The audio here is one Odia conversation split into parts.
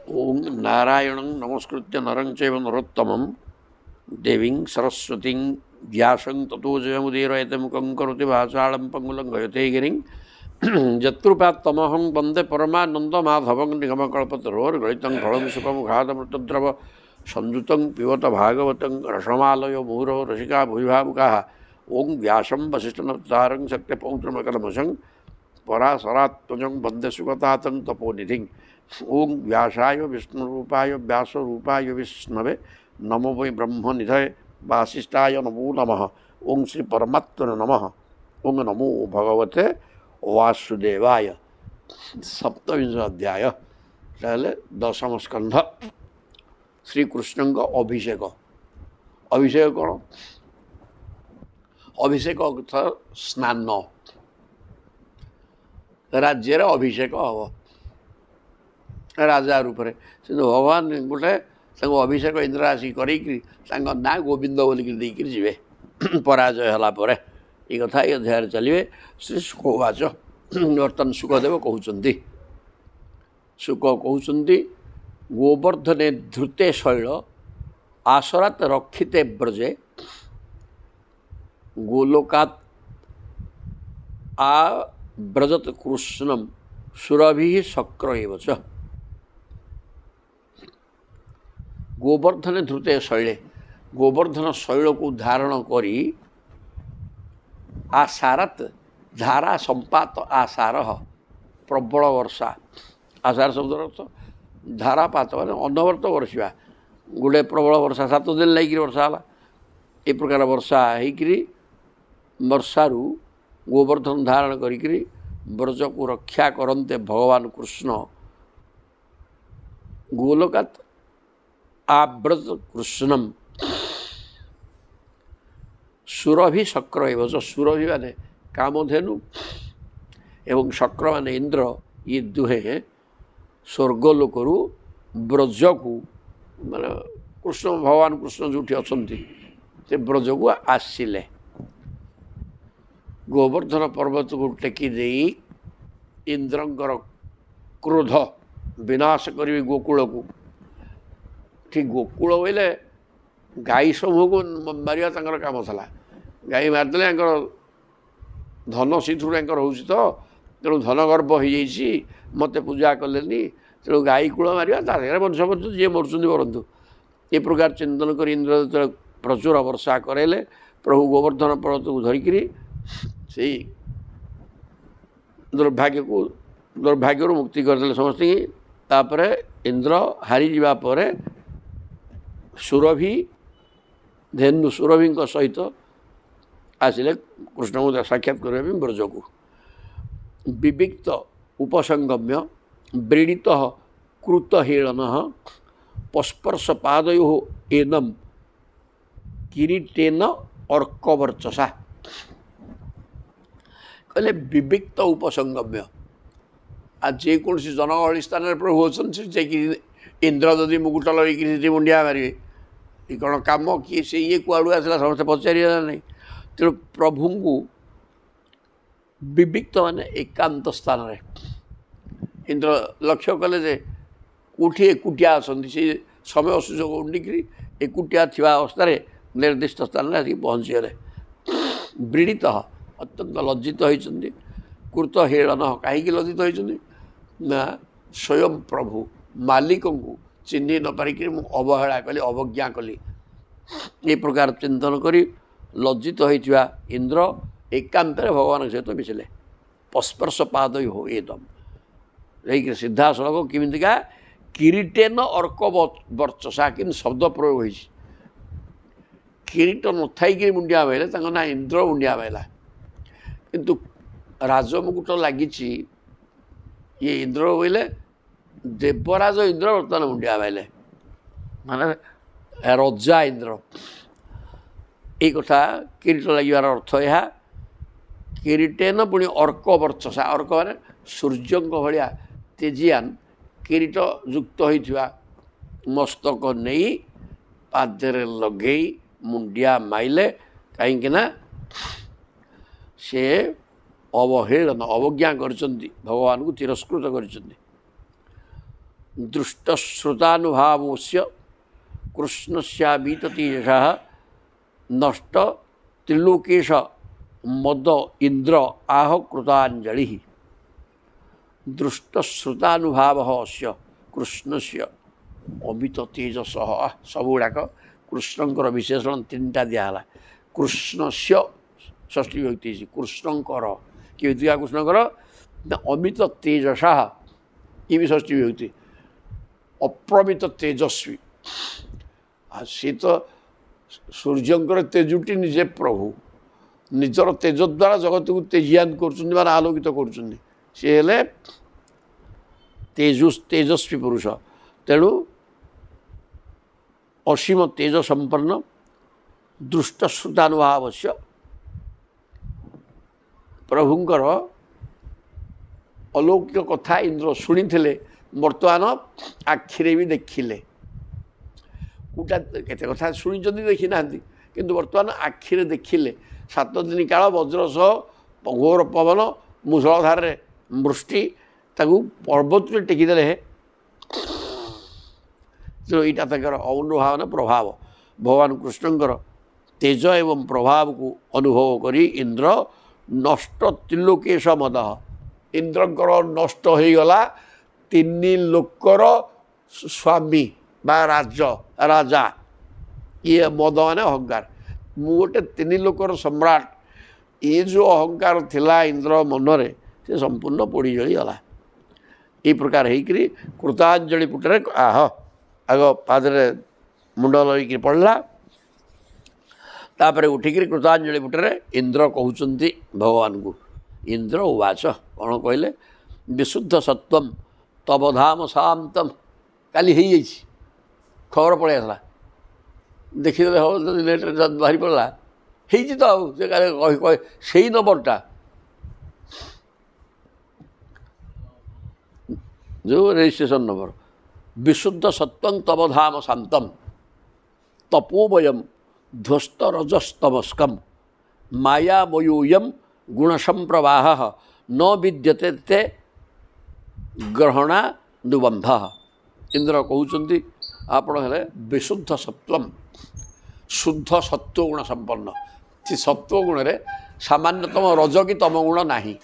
ओं नारायणं नमस्कृत्य नरं चैव नरोत्तमं देवीं सरस्वतीं व्यासं ततो जयमुदीरयते मुखं करोति भाषालं पङ्गुलं गयते गिरिं यत्कृपात्तमहं वन्दे परमानन्दमाधवं निगमकल्पतरोर्गलितं फलं सुखमुखादमृतद्रव संयुतं पिबत भागवतं रसमालयो मुहुरहो रसिका भुविभावुकाः ओं व्यासं वसिष्ठनप्तारं सत्यपौत्रमकलमशं पराशरात्मजं वन्दे सुगतातं तपोनिधिं ओं व्यासाय विष्णुरूपाय व्यासरूपाय विष्णवे नमो वै ब्रह्मनिधये वासिष्ठाय नमो नमः ओं श्री परमात्मने नमः ओं नमो भगवते वासुदेवाय। सप्तविंश अध्याय ताहले दशम स्कंध श्रीकृष्ण अभिषेक। अभिषेक कौन? अभिषेक अर्थ स्नान। राज्य अभिषेक हम राजा रूप से भगवान गोटे अभिषेक इंद्र आसिक ना गोविंद बोलिक जी पराजय है ये कथा ये अध्याय चलिए। श्री सुखवाच बर्तन सुखदेव कहते सुख कहते गोवर्धने धृते शैल आसरात रक्षिते ब्रजे गोलोकात आ ब्रजत कृष्णम सुरभि शक्र एव च। गोवर्धन धृते शैले गोवर्धन शैल को धारण करी आसारत धारा संपात आसार प्रबल वर्षा आसार शब्द अर्थ धारापात मैंने अनवर्त वर्षा गोटे प्रबल वर्षा 7 दिन लगी वर्षा है ये प्रकार वर्षा होकरी वर्षारू गोवर्धन धारण करी ब्रज को रक्षा करते भगवान कृष्ण गोलोकात आव्रत कृष्णम सुरभि शक्र एवं सुरभि माने कामधेनु एवं शक्र माने इंद्र ये दुहे स्वर्गलोकरू ब्रज को माने कृष्ण भगवान कृष्ण जो अच्छा से ब्रज को आसिले गोवर्धन पर्वत को टेकी दे इंद्रंकर क्रोध विनाश करी गोकुल को ठीक गोकुल बोले गाई समूह को मारिया काम था गाई मारिदे धन सीथुर हो तेणु धन गर्भ हो मत पूजा कले तेणु गाई कूल मारे मनुष्य मरु जी मरुँच मरतु ये प्रकार चिंतन कर इंद्र जो प्रचुर वर्षा करेले प्रभु गोवर्धन पर्वत को धरिकी से दुर्भाग्य मुक्ति करदे समस्त तापर इंद्र हारी जावापर सुरभि धेनु सुरभि सहित आसिले कृष्ण को साक्षात करने ब्रज को विविक्त उपसंगम्य व्रीड़ित कृतहेलन पस्पर्श पादयो एनम किरीटेन अर्कवर्चसा कहले विविक्त उपसंगम्य आ जेको जनगहली स्थान प्रभु अच्छे इंद्र जदि मुकुट लगे मुंडिया मारे कौन कम किए से ये कुआड़ू आसला समस्त पचार ना तेणु प्रभु को विविक्त माने एकांत स्थान रे इंद्र लक्ष्य कले जे कौटी एकुटिया अच्छा से समय सुযোগ उंडिकी एकुटिया थी अवस्था निर्दिष्ट स्थान में आसिक पहुँचीगले व्रीड़ित अत्यंत लज्जित होती कृत हेलन कहीं लज्जित होती ना स्वयं प्रभु मालिक को चिन्ह न पारिक अवहेला कली अवज्ञा कली ये प्रकार चिंतन करी लज्जित होता इंद्र एकांत भगवान सहित मिशिले पस्पर्श पाद हो एकदम रही सीधा सड़क किमिका किरीटेन अर्क वर्चसा कि शब्द प्रयोग हो किरीट न थी मुंडिया मारे ना इंद्र मुंडिया मारा किंतु राजमुकुट लगी ये इंद्र बोले देवराज इंद्र बर्तमान मुंडिया मारे माने रजा इंद्र ये कथा किरीट लगे अर्थ यह किरीटेन पुणी अर्क वर्चसा अर्क माने सूर्य भाया तेजियान किरीट युक्त होता मस्तक नहीं पादरे लगे मुंडिया माइले कहीं से अवहेलन अवज्ञा कर भगवान को तिरस्कृत कर दृष्टश्रुतानुभावस्य कृष्णस्यावीततेजसः नष्ट त्रिलोकेश मद इंद्र आह कृतांजलि दृष्टश्रुतानुभावः अस्य कृष्णस्य अमित तेजस सब गुड़ाक कृष्णंकर विशेषण तीन टा दिहला कृष्णस्य षष्ठी विभक्ति कृष्णंकर कि दिया कृष्णंकर अमित तेजसा ये भी षष्ठी विभक्ति अप्रमित तेजस्वी सी तो सूर्यंकर तेजुटी निजे प्रभु निजर तेज द्वारा जगत को तेजियान कर आलोकित कर तेजस्वी पुरुष तेणु असीम तेज संपन्न दृष्टश्रुतानुभाव से प्रभुंकर अलौकिक कथा इंद्र शुणी बर्तमान आखिरे भी देखिले गोटा केते कथा शुणी देखी ना किंतु बर्तमान आखिरे देखिले 7 दिन काल वज्र सह घोर पवन मुसलधार वृष्टि ताकू पर्वत टेकिदे तो यहाँ तक अनुभावन प्रभाव भगवान कृष्णंकर तेज एवं प्रभाव को अनुभव करी इंद्र नष्ट त्रिलोकेश मद इंद्रकर नष्ट हो गला 3 लोकर स्वामी बा राजा ये मद माने अहंकार मु गोटे 3 लोकर सम्राट ये जो अहंकार थिला इंद्र मनरे से संपूर्ण पोड़ी जली गला ये प्रकार होकर कृतांजलि पुटरे आह आग पादरे मुंड लईक पड़ला तापर उठिक कृतांजलि पुटरे इंद्र कहते भगवान को इंद्र उवाच कौन कहले विशुद्ध सत्व तब धाम शांतम काली हो खबर पड़े आसला देखीदे हम नेट बाहरी पड़ा तो से नंबरटा जो रजिस्ट्रेशन नंबर विशुद्ध सत्वं तव धाम शांतम तपोवयम ध्वस्त रजस्तमस्कम मायामयूयम गुणसंप्रवाह न विद्यते ते ग्रहणानुबंध इंद्र कहते आपण हेले विशुद्ध सत्वम शुद्ध सत्वगुण संपन्न सत्वगुण रे सामान्यतम रज कि तम गुण नहीं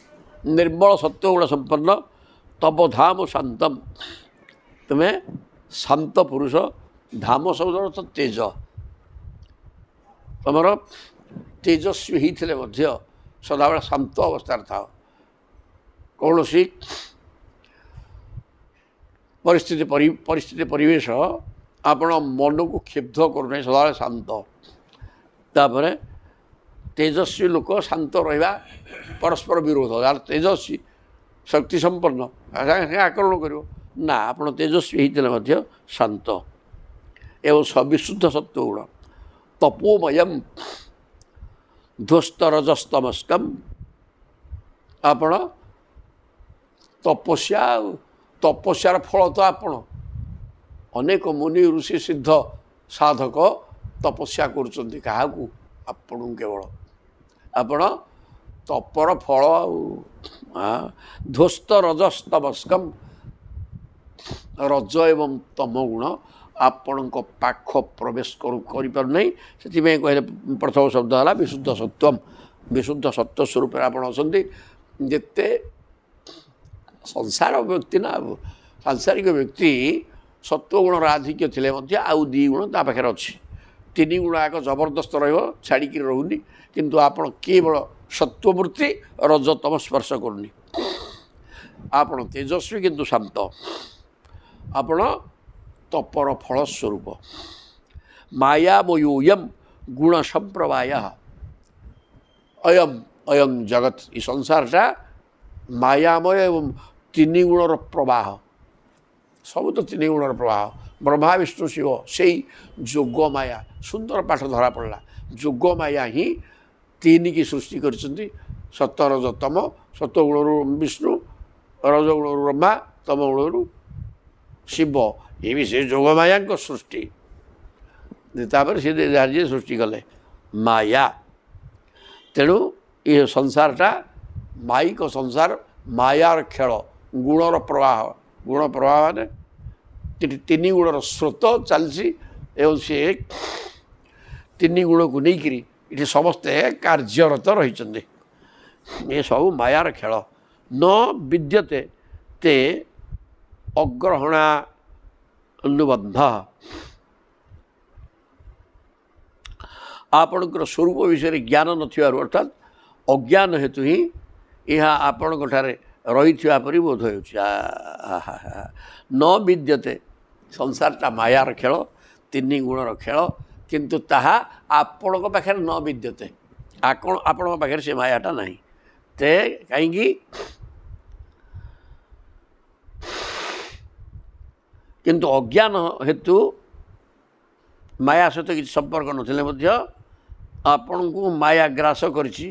निर्मल सत्वगुण संपन्न तब धाम शांतम तुम्हें शांत पुरुष धाम शब्द अर्थ तेज तुमर तेजस्वी होते सदाबे शांत अवस्था था कौन सी परिस्थिति परिवेश आपण मन को क्षुब्ध करूना सदा शांत तापर तेजस्वी लोक शांत रहा परस्पर विरोध यार तेजस्वी शक्ति संपन्न आकरण कर ना आप तेजस्वी होते शांत एवं विशुद्ध सत्वगुण तपोमयम ध्वस्त रजस्तमस्कम आपण तपस्यार फल तो आपण अनेक मुनि ऋषि सिद्ध साधक तपस्या करुँच क्या आपण केवल आपण तपर फल ध्वस्त रजस्तमस्कम रज एवं तम गुण आपण पाख प्रवेश करें से कहले प्रथम शब्द है विशुद्ध सत्वम विशुद्ध सत्व स्वरूप आपड़ अच्छे जिते संसार व्यक्ति ना सांसारिक व्यक्ति सत्वगुण आधिक्य थे आउ 2 गुण ता पाखे अच्छी 3 गुण आग जबरदस्त छाड़िक रोनी किंतु आपण केवल सत्ववृत्ति रजतम स्पर्श करनी आपण तेजस्वी किंतु शांत आपण तपर फल स्वरूप मायामयोयम गुण संप्रवाय अयम अयम जगत ये संसारटा मायामय एवं 3 गुणर प्रवाह सब तो 3 गुणर प्रवाह ब्रह्मा विष्णु शिव से जोग माया सुंदर पाठ धरा पड़ा जोग माया ही 3 की सृष्टि कर सत्वरजतम सत्वगुण विष्णु रजगुण ब्रह्मा तम गुण शिव ये भी से जोग माया सृष्टि तापर से सृष्टि कले माया तेणु ये संसारटा मायिक संसार मायार खेल गुणर प्रवाह माने ତିନି ଗୁଣର ସ୍ରୋତ ଚାଲିଛି ଏବଂ ସେ ତିନି ଗୁଣକୁ ନେଇକରି ଏଠି ସମସ୍ତେ କାର୍ଯ୍ୟରତ ରହିଛନ୍ତି। ଏସବୁ ମାୟାର ଖେଳ। ନ ବିଦ୍ୟତେ ତେ ଅଗ୍ରହଣା ଅନୁବନ୍ଧ। ଆପଣଙ୍କର ସ୍ୱରୂପ ବିଷୟରେ ଜ୍ଞାନ ନଥିବାରୁ ଅର୍ଥାତ୍ ଅଜ୍ଞାନ ହେତୁ ହିଁ ଏହା ଆପଣଙ୍କଠାରେ ରହିଥିବା ପରି ବୋଧ ହେଉଛି। ନ ବିଦ୍ୟତେ ସଂସାରଟା ମାୟାର ଖେଳ, ତିନି ଗୁଣର ଖେଳ, କିନ୍ତୁ ତାହା ଆପଣଙ୍କ ପାଖରେ ନ ବିଦ୍ୟତେ, ଆପଣଙ୍କ ପାଖରେ ସେ ମାୟାଟା ନାହିଁ। ତେ କାହିଁକି? କିନ୍ତୁ ଅଜ୍ଞାନ ହେତୁ ମାୟା ସହିତ କିଛି ସମ୍ପର୍କ ନଥିଲେ ମଧ୍ୟ ଆପଣଙ୍କୁ ମାୟା ଗ୍ରାସ କରିଛି,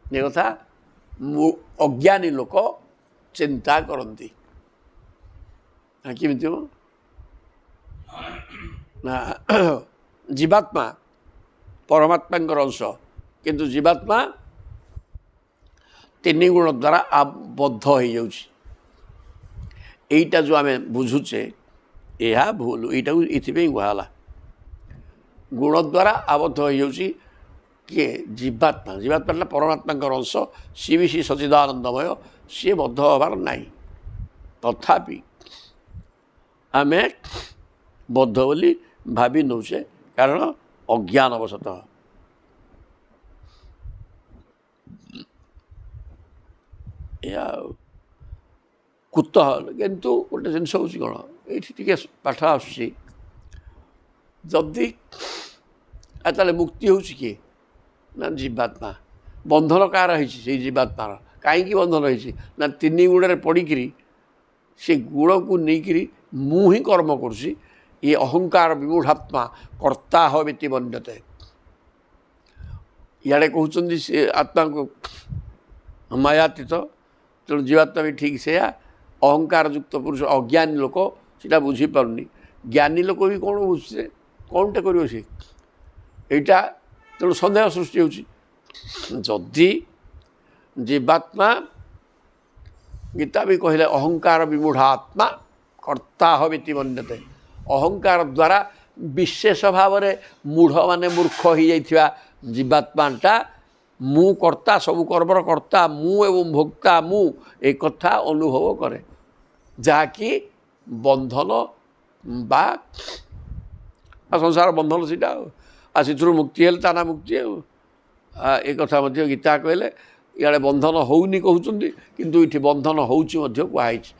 ଏ କଥା ଅଜ୍ଞାନୀ ଲୋକ ଚିନ୍ତା କରନ୍ତି। କେମିତି ହେବ ନା ଜୀବାତ୍ମା ପରମାତ୍ମାଙ୍କର ଅଂଶ, କିନ୍ତୁ ଜୀବାତ୍ମା ତିନି ଗୁଣ ଦ୍ୱାରା ଆବଦ୍ଧ ହୋଇଯାଉଛି। ଏଇଟା ଯେଉଁ ଆମେ ବୁଝୁଛେ ଏହା ଭୁଲ। ଏଇଟାକୁ ଏଥିପାଇଁ କୁହାହେଲା ଗୁଣ ଦ୍ୱାରା ଆବଦ୍ଧ ହୋଇଯାଉଛି। କିଏ? ଜୀବାତ୍ମା। ଜୀବାତ୍ମାଟା ପରମାତ୍ମାଙ୍କର ଅଂଶ, ସିଏ ବି ସିଏ ସଚିଦାନନ୍ଦମୟ, ସିଏ ବଦ୍ଧ ହେବାର ନାହିଁ। ତଥାପି ଆମେ ବଦ୍ଧ ବୋଲି ଭାବି ନେଉଛେ, କାରଣ ଅଜ୍ଞାନବଶତଃ। ଏହା କୁତଃ। କିନ୍ତୁ ଗୋଟେ ଜିନିଷ ହେଉଛି କ'ଣ, ଏଇଠି ଟିକେ ପାଠ ଆସୁଛି, ଯଦି ତାହେଲେ ମୁକ୍ତି ହେଉଛି କିଏ? ନା ଜୀବାତ୍ମା। ବନ୍ଧନ କାହାର ହେଇଛି? ସେଇ ଜୀବାତ୍ମାର। କାହିଁକି ବନ୍ଧନ ହେଇଛି? ନା ତିନି ଗୁଣରେ ପଡ଼ିକିରି ସେ ଗୁଣକୁ ନେଇକିରି ମୁଁ ହିଁ କର୍ମ କରୁଛି। ଇଏ ଅହଙ୍କାର ବିମୂଢ଼ାତ୍ମା କର୍ତ୍ତା ହବେତି ମନ୍ୟତେ। ଇଆଡ଼େ କହୁଛନ୍ତି ସେ ଆତ୍ମାଙ୍କୁ ମାୟାତୀତ, ତେଣୁ ଜୀବାତ୍ମା ବି ଠିକ୍ ସେୟା। ଅହଙ୍କାର ଯୁକ୍ତ ପୁରୁଷ ଅଜ୍ଞାନୀ ଲୋକ ସେଇଟା ବୁଝିପାରୁନି। ଜ୍ଞାନୀ ଲୋକ ବି କ'ଣ ବୁଝୁଛେ, କ'ଣଟା କରିବ ସେ? ଏଇଟା ତେଣୁ ସନ୍ଦେହ ସୃଷ୍ଟି ହେଉଛି। ଯଦି ଜୀବାତ୍ମା, ଗୀତା ବି କହିଲେ ଅହଙ୍କାର ବିମୂଢ଼ ଆତ୍ମା କର୍ତ୍ତା ହବେତି ମନ୍ୟତେ। ଅହଙ୍କାର ଦ୍ୱାରା ବିଶେଷ ଭାବରେ ମୂଢ଼ ମାନେ ମୂର୍ଖ ହୋଇଯାଇଥିବା ଜୀବାତ୍ମାଟା ମୁଁ କର୍ତ୍ତା, ସବୁ କର୍ମର କର୍ତ୍ତା ମୁଁ ଏବଂ ଭୋକ୍ତା ମୁଁ, ଏ କଥା ଅନୁଭବ କରେ, ଯାହାକି ବନ୍ଧନ ବା ସଂସାର ବନ୍ଧନ ସେଇଟା। ଆଉ ସେଥିରୁ ମୁକ୍ତି ହେଲେ ତା ନା ମୁକ୍ତି। ଆଉ ଏ କଥା ମଧ୍ୟ ଗୀତା କହିଲେ। ଇଆଡ଼େ ବନ୍ଧନ ହେଉନି କହୁଛନ୍ତି, କିନ୍ତୁ ଏଇଠି ବନ୍ଧନ ହେଉଛି ମଧ୍ୟ କୁହାହେଇଛି।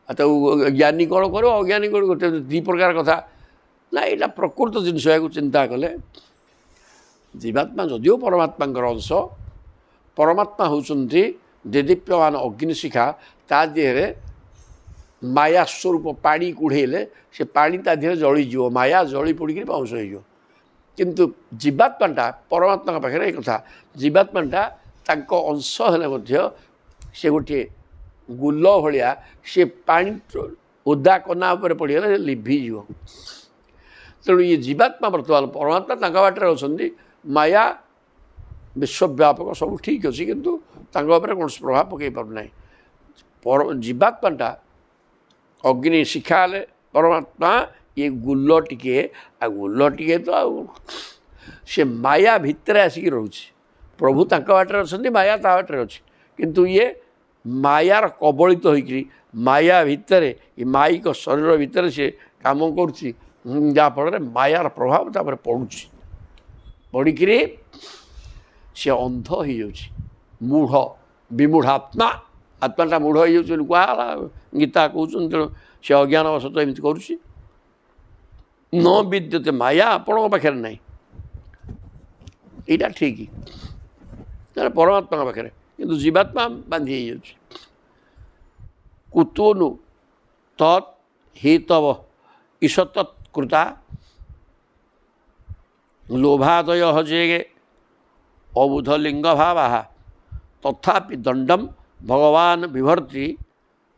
ଆଉ ତାକୁ ଜ୍ଞାନୀ କ'ଣ କରିବ, ଅଜ୍ଞାନୀ କ'ଣ କରିବ? ଦୁଇ ପ୍ରକାର କଥା ନା। ଏଇଟା ପ୍ରକୃତ ଜିନିଷ। ଏହାକୁ ଚିନ୍ତା କଲେ ଜୀବାତ୍ମା ଯଦିଓ ପରମାତ୍ମାଙ୍କର ଅଂଶ, ପରମାତ୍ମା ହେଉଛନ୍ତି ଦେଦୀପ୍ୟମାନ ଅଗ୍ନିଶିଖା, ତା ଦେହରେ ମାୟା ସ୍ୱରୂପ ପାଣି କୁଢ଼େଇଲେ ସେ ପାଣି ତା ଦେହରେ ଜଳିଯିବ, ମାୟା ଜଳି ପୋଡ଼ିକିରି ପାଉଁଶ ହେଇଯିବ। କିନ୍ତୁ ଜୀବାତ୍ମାଟା ପରମାତ୍ମାଙ୍କ ପାଖରେ ଏ କଥା, ଜୀବାତ୍ମାଟା ତାଙ୍କ ଅଂଶ ହେଲେ ମଧ୍ୟ ସେ ଗୋଟିଏ ଗୁଲ ଭଳିଆ, ସେ ପାଣି ଓଦା କନା ଉପରେ ପଡ଼ିଗଲେ ସେ ଲିଭିଯିବ। ତେଣୁ ଇଏ ଜୀବାତ୍ମା ବର୍ତ୍ତମାନ ପରମାତ୍ମା ତାଙ୍କ ବାଟରେ ଅଛନ୍ତି। ମାୟା ବିଶ୍ୱବ୍ୟାପକ ସବୁ ଠିକ୍ ଅଛି, କିନ୍ତୁ ତାଙ୍କ ଉପରେ କୌଣସି ପ୍ରଭାବ ପକାଇ ପାରୁନାହିଁ। ଜୀବାତ୍ମାଟା ଅଗ୍ନି ଶିଖା ହେଲେ ପରମାତ୍ମା ଇଏ ଗୁଲ ଟିକିଏ, ଆଉ ଗୁଲ ଟିକିଏ ତ ଆଉ ସେ ମାୟା ଭିତରେ ଆସିକି ରହୁଛି। ପ୍ରଭୁ ତାଙ୍କ ବାଟରେ ଅଛନ୍ତି, ମାୟା ତା ବାଟରେ ଅଛି, କିନ୍ତୁ ଇଏ ମାୟାର କବଳିତ ହୋଇକରି ମାୟା ଭିତରେ, ଏ ମାଇକ ଶରୀର ଭିତରେ ସେ କାମ କରୁଛି, ଯାହାଫଳରେ ମାୟାର ପ୍ରଭାବ ତାପରେ ପଡ଼ୁଛି। ପଡ଼ିକିରି ସେ ଅନ୍ଧ ହେଇଯାଉଛି, ମୂଢ଼ ବିମୂଢ଼ାତ୍ମା। ଆତ୍ମାଟା ମୂଢ଼ ହେଇଯାଉଛି ବୋଲି କୁହାହେଲା, ଗୀତା କହୁଛନ୍ତି। ତେଣୁ ସେ ଅଜ୍ଞାନବଶତଃ ଏମିତି କରୁଛି। ନ ବିଦ୍ୟତେ ମାୟା ଆପଣଙ୍କ ପାଖରେ ନାହିଁ, ଏଇଟା ଠିକ୍, ତାହେଲେ ପରମାତ୍ମାଙ୍କ ପାଖରେ, କିନ୍ତୁ ଜୀବାତ୍ମା ବାନ୍ଧି ହେଇଯାଉଛି। କୁତୋନୁ ତତ୍ ହିତବ ଈଶତତ୍କୃତା ଲୋଭାଦୟ ହଜେଗେ ଅବୁଧ ଲିଙ୍ଗ ଭାବା ତଥାପି ଦଣ୍ଡମ ଭଗବାନ ବିଭର୍ତ୍ତି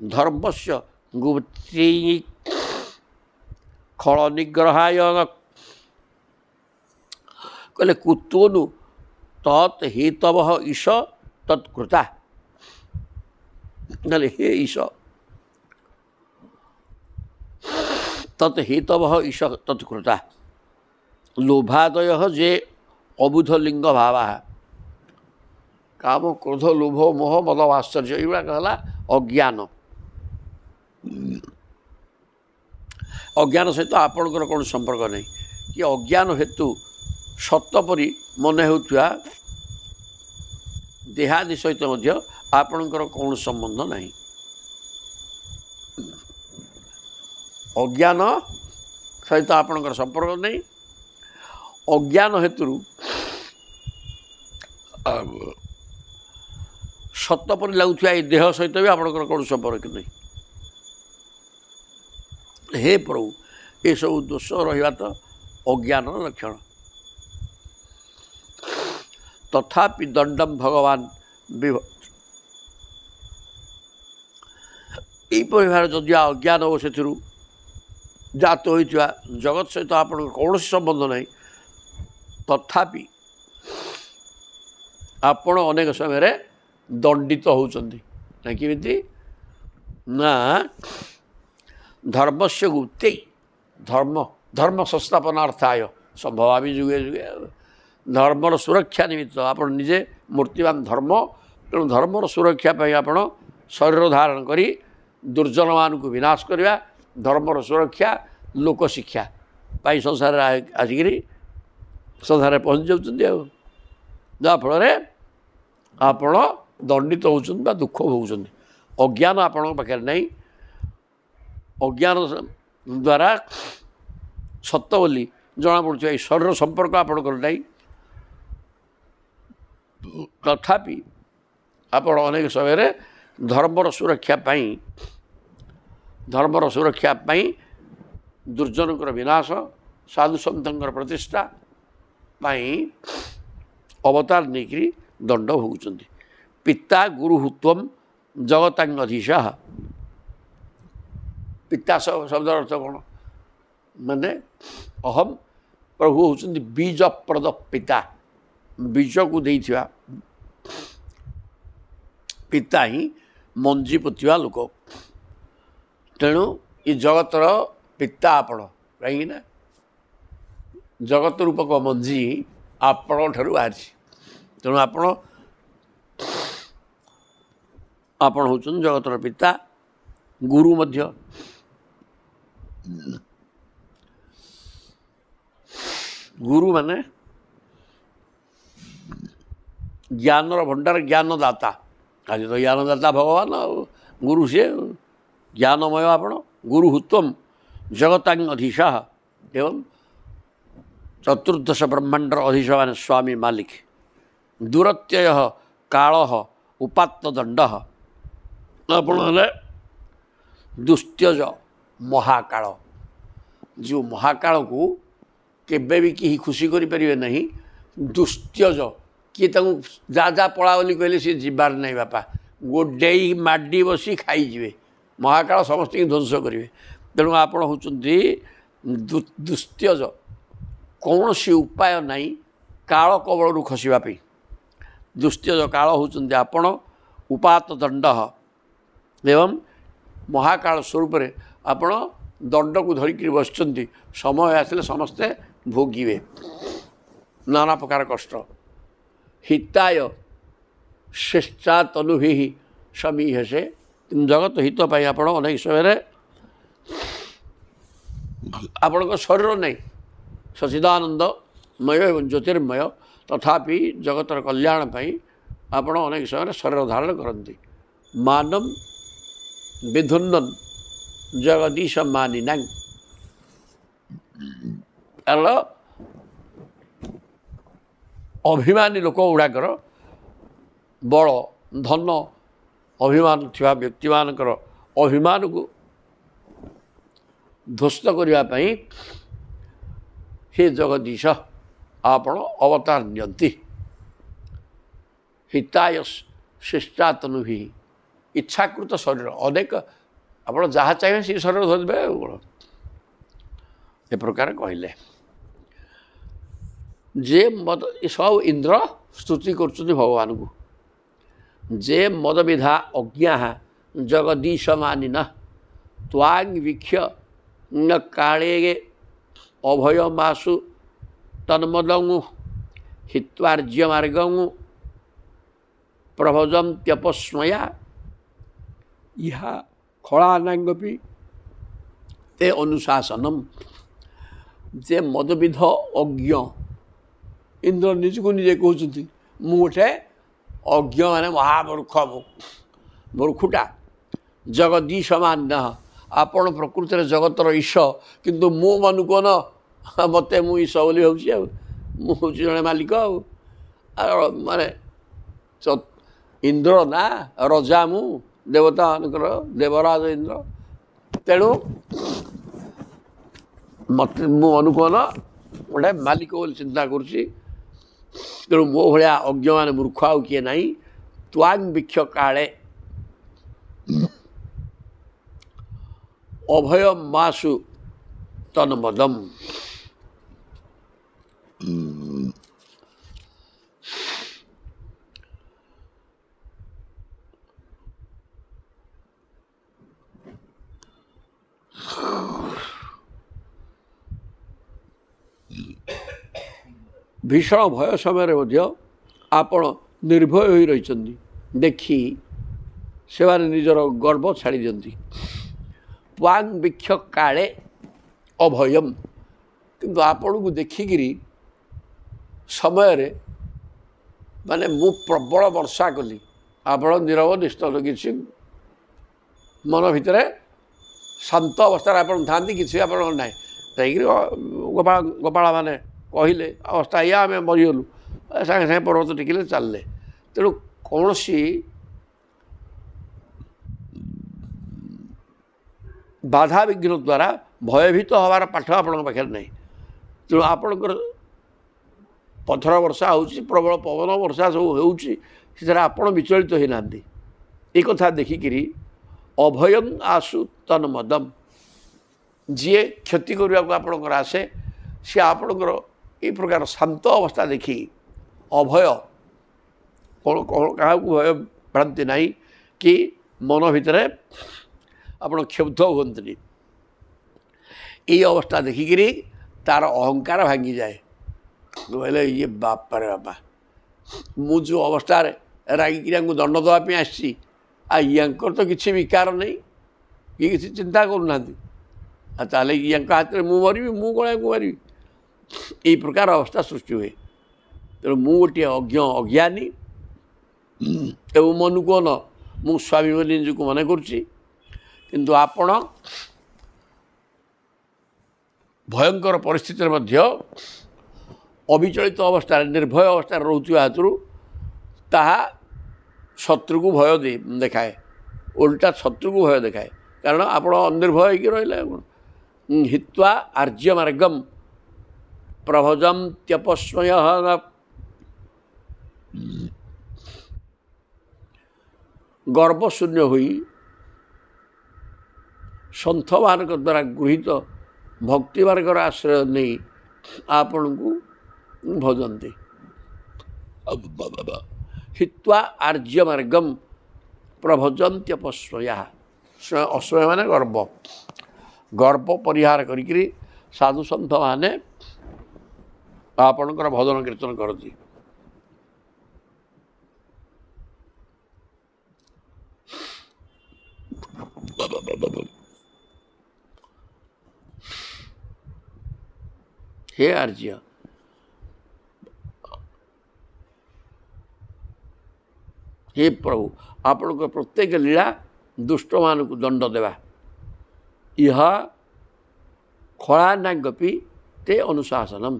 ଧର୍ମସ୍ୟ ଗୁପ୍ତି ଖଳ ନିଗ୍ରହାୟ। କହିଲେ କୁତୋନୁ ତତ୍ ହିତବ ଈଶ ତତ୍କୃତା। ତାହେଲେ ହେ ଈଶ, तत् हेतव ईश तत्कृता लोभादय जे अबुध लिंग भावा काम क्रोध लोभ मोह मद आश्चर्य युवा कहला अज्ञान अज्ञान सहित आपणकर कौन संपर्क नहीं कि अज्ञान हेतु सतपरी मन होता देहादि सहित आपणकर कौन संबंध नहीं अज्ञान सहित आपणकर संपर्क नहीं अज्ञान हेतु सतपरी लगुवा ये देह सहित भी आपणकर कौन संपर्क नहीं हे प्रभु ये सब दोष रहा तो अज्ञान लक्षण तथापि दंडम भगवान यहीपरि भाव जदि अज्ञान हो से जात होता जगत सहित आप कौन संबंध नहीं तथापि आपण अनेक समय दंडित होती किमिति ना धर्म से गुप्ते धर्म धर्म संस्थापनार्थाय संभवामी जुगे जुगे धर्मर सुरक्षा निमित्त आप निजे मूर्तिवान धर्म तेणु धर्मर सुरक्षा आप शरीर धारण करी दुर्जन मान को विनाश करवा धर्मर सुरक्षा लोक शिक्षा पाई संसार आसिक संसार पहुँच जाऊँ जहाँफल आपण दंडित होती दुख भोग अज्ञान आपण पाखे नहीं अज्ञान द्वारा सत बोली जना पड़ा शरीर संपर्क आपणकर नहीं तथापि आपण अनेक समय धर्मर सुरक्षा दुर्जनकर विनाश साधु सन्तर प्रतिष्ठा अवतार नहीं दंड भोगुंट पिता गुरुहुत्व जगतांगधीश पिता शब्द अर्थ कौन माने अहम प्रभु होती बीज प्रद पिता बीज को देथिबा पिता ही मंजी पोतिबा लोक तेणु ये जगतर पिता आपण कहीं जगत रूपक मंजी आपण ठारू बाहरी तेणु आपण होचन जगतर पिता गुरु मध्य गुरु माने ज्ञानर भंडार ज्ञानदाता आज तो ज्ञानदाता भगवान गुरु से ज्ञानमय आपण गुरुहुत्वम जगतांगधीश एवं चतुर्दश ब्रह्मांडर अधीश मान स्वामी मालिक दुरत्यय काल उपात्त दंड आपण दुस्त्यज महाकाल जो महाकाल को केबे भी कहीं खुशी करें नहीं दुस्त्यज किए जा जा पड़ा बोली कहले सी जीवार नहीं बापा गोडे माडी बसी खाईजे महाकाल समस्त ध्वंस करेंगे तेणु आपण होती दुस्त्यज कौन सी उपाय नहीं काल कबल खसवाई दुस्त्यज काल होती आपण उपात दंड एवं महाकाल स्वरूप आपण दंड को धरिक बस समय आसिले समस्ते भोगिवे नाना प्रकार कष्ट हिताय श्रेष्ठा तनुभि समीह से जगत हित पाई आपण अनेक समय आपण शरीर नहीं सचिदानंदमय एवं ज्योतिर्मय तथापि जगतर कल्याण पाई आपण अनेक समय शरीर धारण करती मानम विधुन्नन जगदीश मानिना अभिमानी लोक गुड़ाकर बल धन अभिमान थिबा व्यक्ति मानकर अभिमान को ध्वस्त करने हे जगदीश आपण अवतार नियंती हिताय शिष्टा तनुभि इच्छाकृत शरीर अनेक आप जहाँ चाहिए से शरीर धरवे ए प्रकार कहले जे मद सब इंद्र स्तुति कर भगवान को जे मद विधा अज्ञा जगदीश मानिना त्वांग वीक्ष्य न काले अभय मासु तन्मदंगु हित्वार्ज्य मार्गंगु प्रभजम त्यपस्मया यह खलानांगपि ते अनुशासनम। जे मदविध अज्ञ इंद्र निजको निजे कहते मु गोटे अज्ञ माने महामूर्ख मूर्खुटा जगदीश मान आपण प्रकृति जगतर ईश किंतु मो मन को न मत मु ईश बोली हूँ जड़े मालिक माने इंद्र ना रजा मु देवता मानकर देवराज इंद्र तेणु मत मो अनुकूल गोटे मालिक बोली चिंता करुँची तेणु मो भाया अज्ञ मान मूर्ख आउ किए ना त्वांग वीक्ष काले अभय मासु तन्मदम। भीषण भय समय आपण निर्भय हो रही देखी से निजर गर्व छाड़ी दिखती त्वांग वीक्ष काले अभयम किंतु आपण को देखिकी समय माने मु प्रबल वर्षा कली आपण नीरव निष्ठल कि मन भितर शांत अवस्था आप कि आप ना गोपाल गोपाल मैंने कहले अवस्था या आम मरीगलु सागे सागे पर्वत टिकिले चलले तेणु कौन सी बाधा विघ्न द्वारा भयभीत हबार पाठ आपण पाखे ना तेणु आपणकर पथर वर्षा हो प्रबल पवन वर्षा सब हो आपण विचलित होना ये कथा देखिकी अभयं आसु तन्मदम जी क्षति करने को आपणकर आसे सी आपणकर ये प्रकार शांत अवस्था देखी अभय कौन क्या भय भ्रांति ना कि मन भितर आपण क्षुब्ध हुंतनी ये अवस्था देखिकी तार अहंकार भांगी जाए बोले ये बाप रे बापा मु जो अवस्था रागिकी दंड देवाई आसी यांकर तो किसी विकार नहीं ये किसी चिंता करूना ताले यांक हाथ में मु मरबी मु कौन को मारि यही प्रकार अवस्था सृष्टि हुए तेणु मु गोटे अज्ञ अज्ञानी एवं मनु को न मु स्वामी बोली निजको मन करुच्ची किंतु आपण भयंकर परिस्थिति मध्य अविचलित अवस्था निर्भय अवस्था रोचुवा हेतु ताहा शत्रु को भय दे देखाए उल्टा शत्रु को भय देखाए कारण आपण अनिर्भय हो रही हित्वा आर्य मार्गम प्रभजम त्यपस्मय गर्वशून्य हुई सन्थ मान द्वारा गृहीत भक्ति मार्ग आश्रय नहीं आपण को भजन्ते हित्वा आर्य मार्गम प्रभजन्त्यपस्मया अस्मय माने गर्व गर्व परिहार करी साधु सन्थ माने आपणकर भजन कीर्तन करती हे आर्य हे प्रभु आपण प्रत्येक लीला दुष्ट मान को दंड देवा यह खलानांगपि ते अनुशासनम।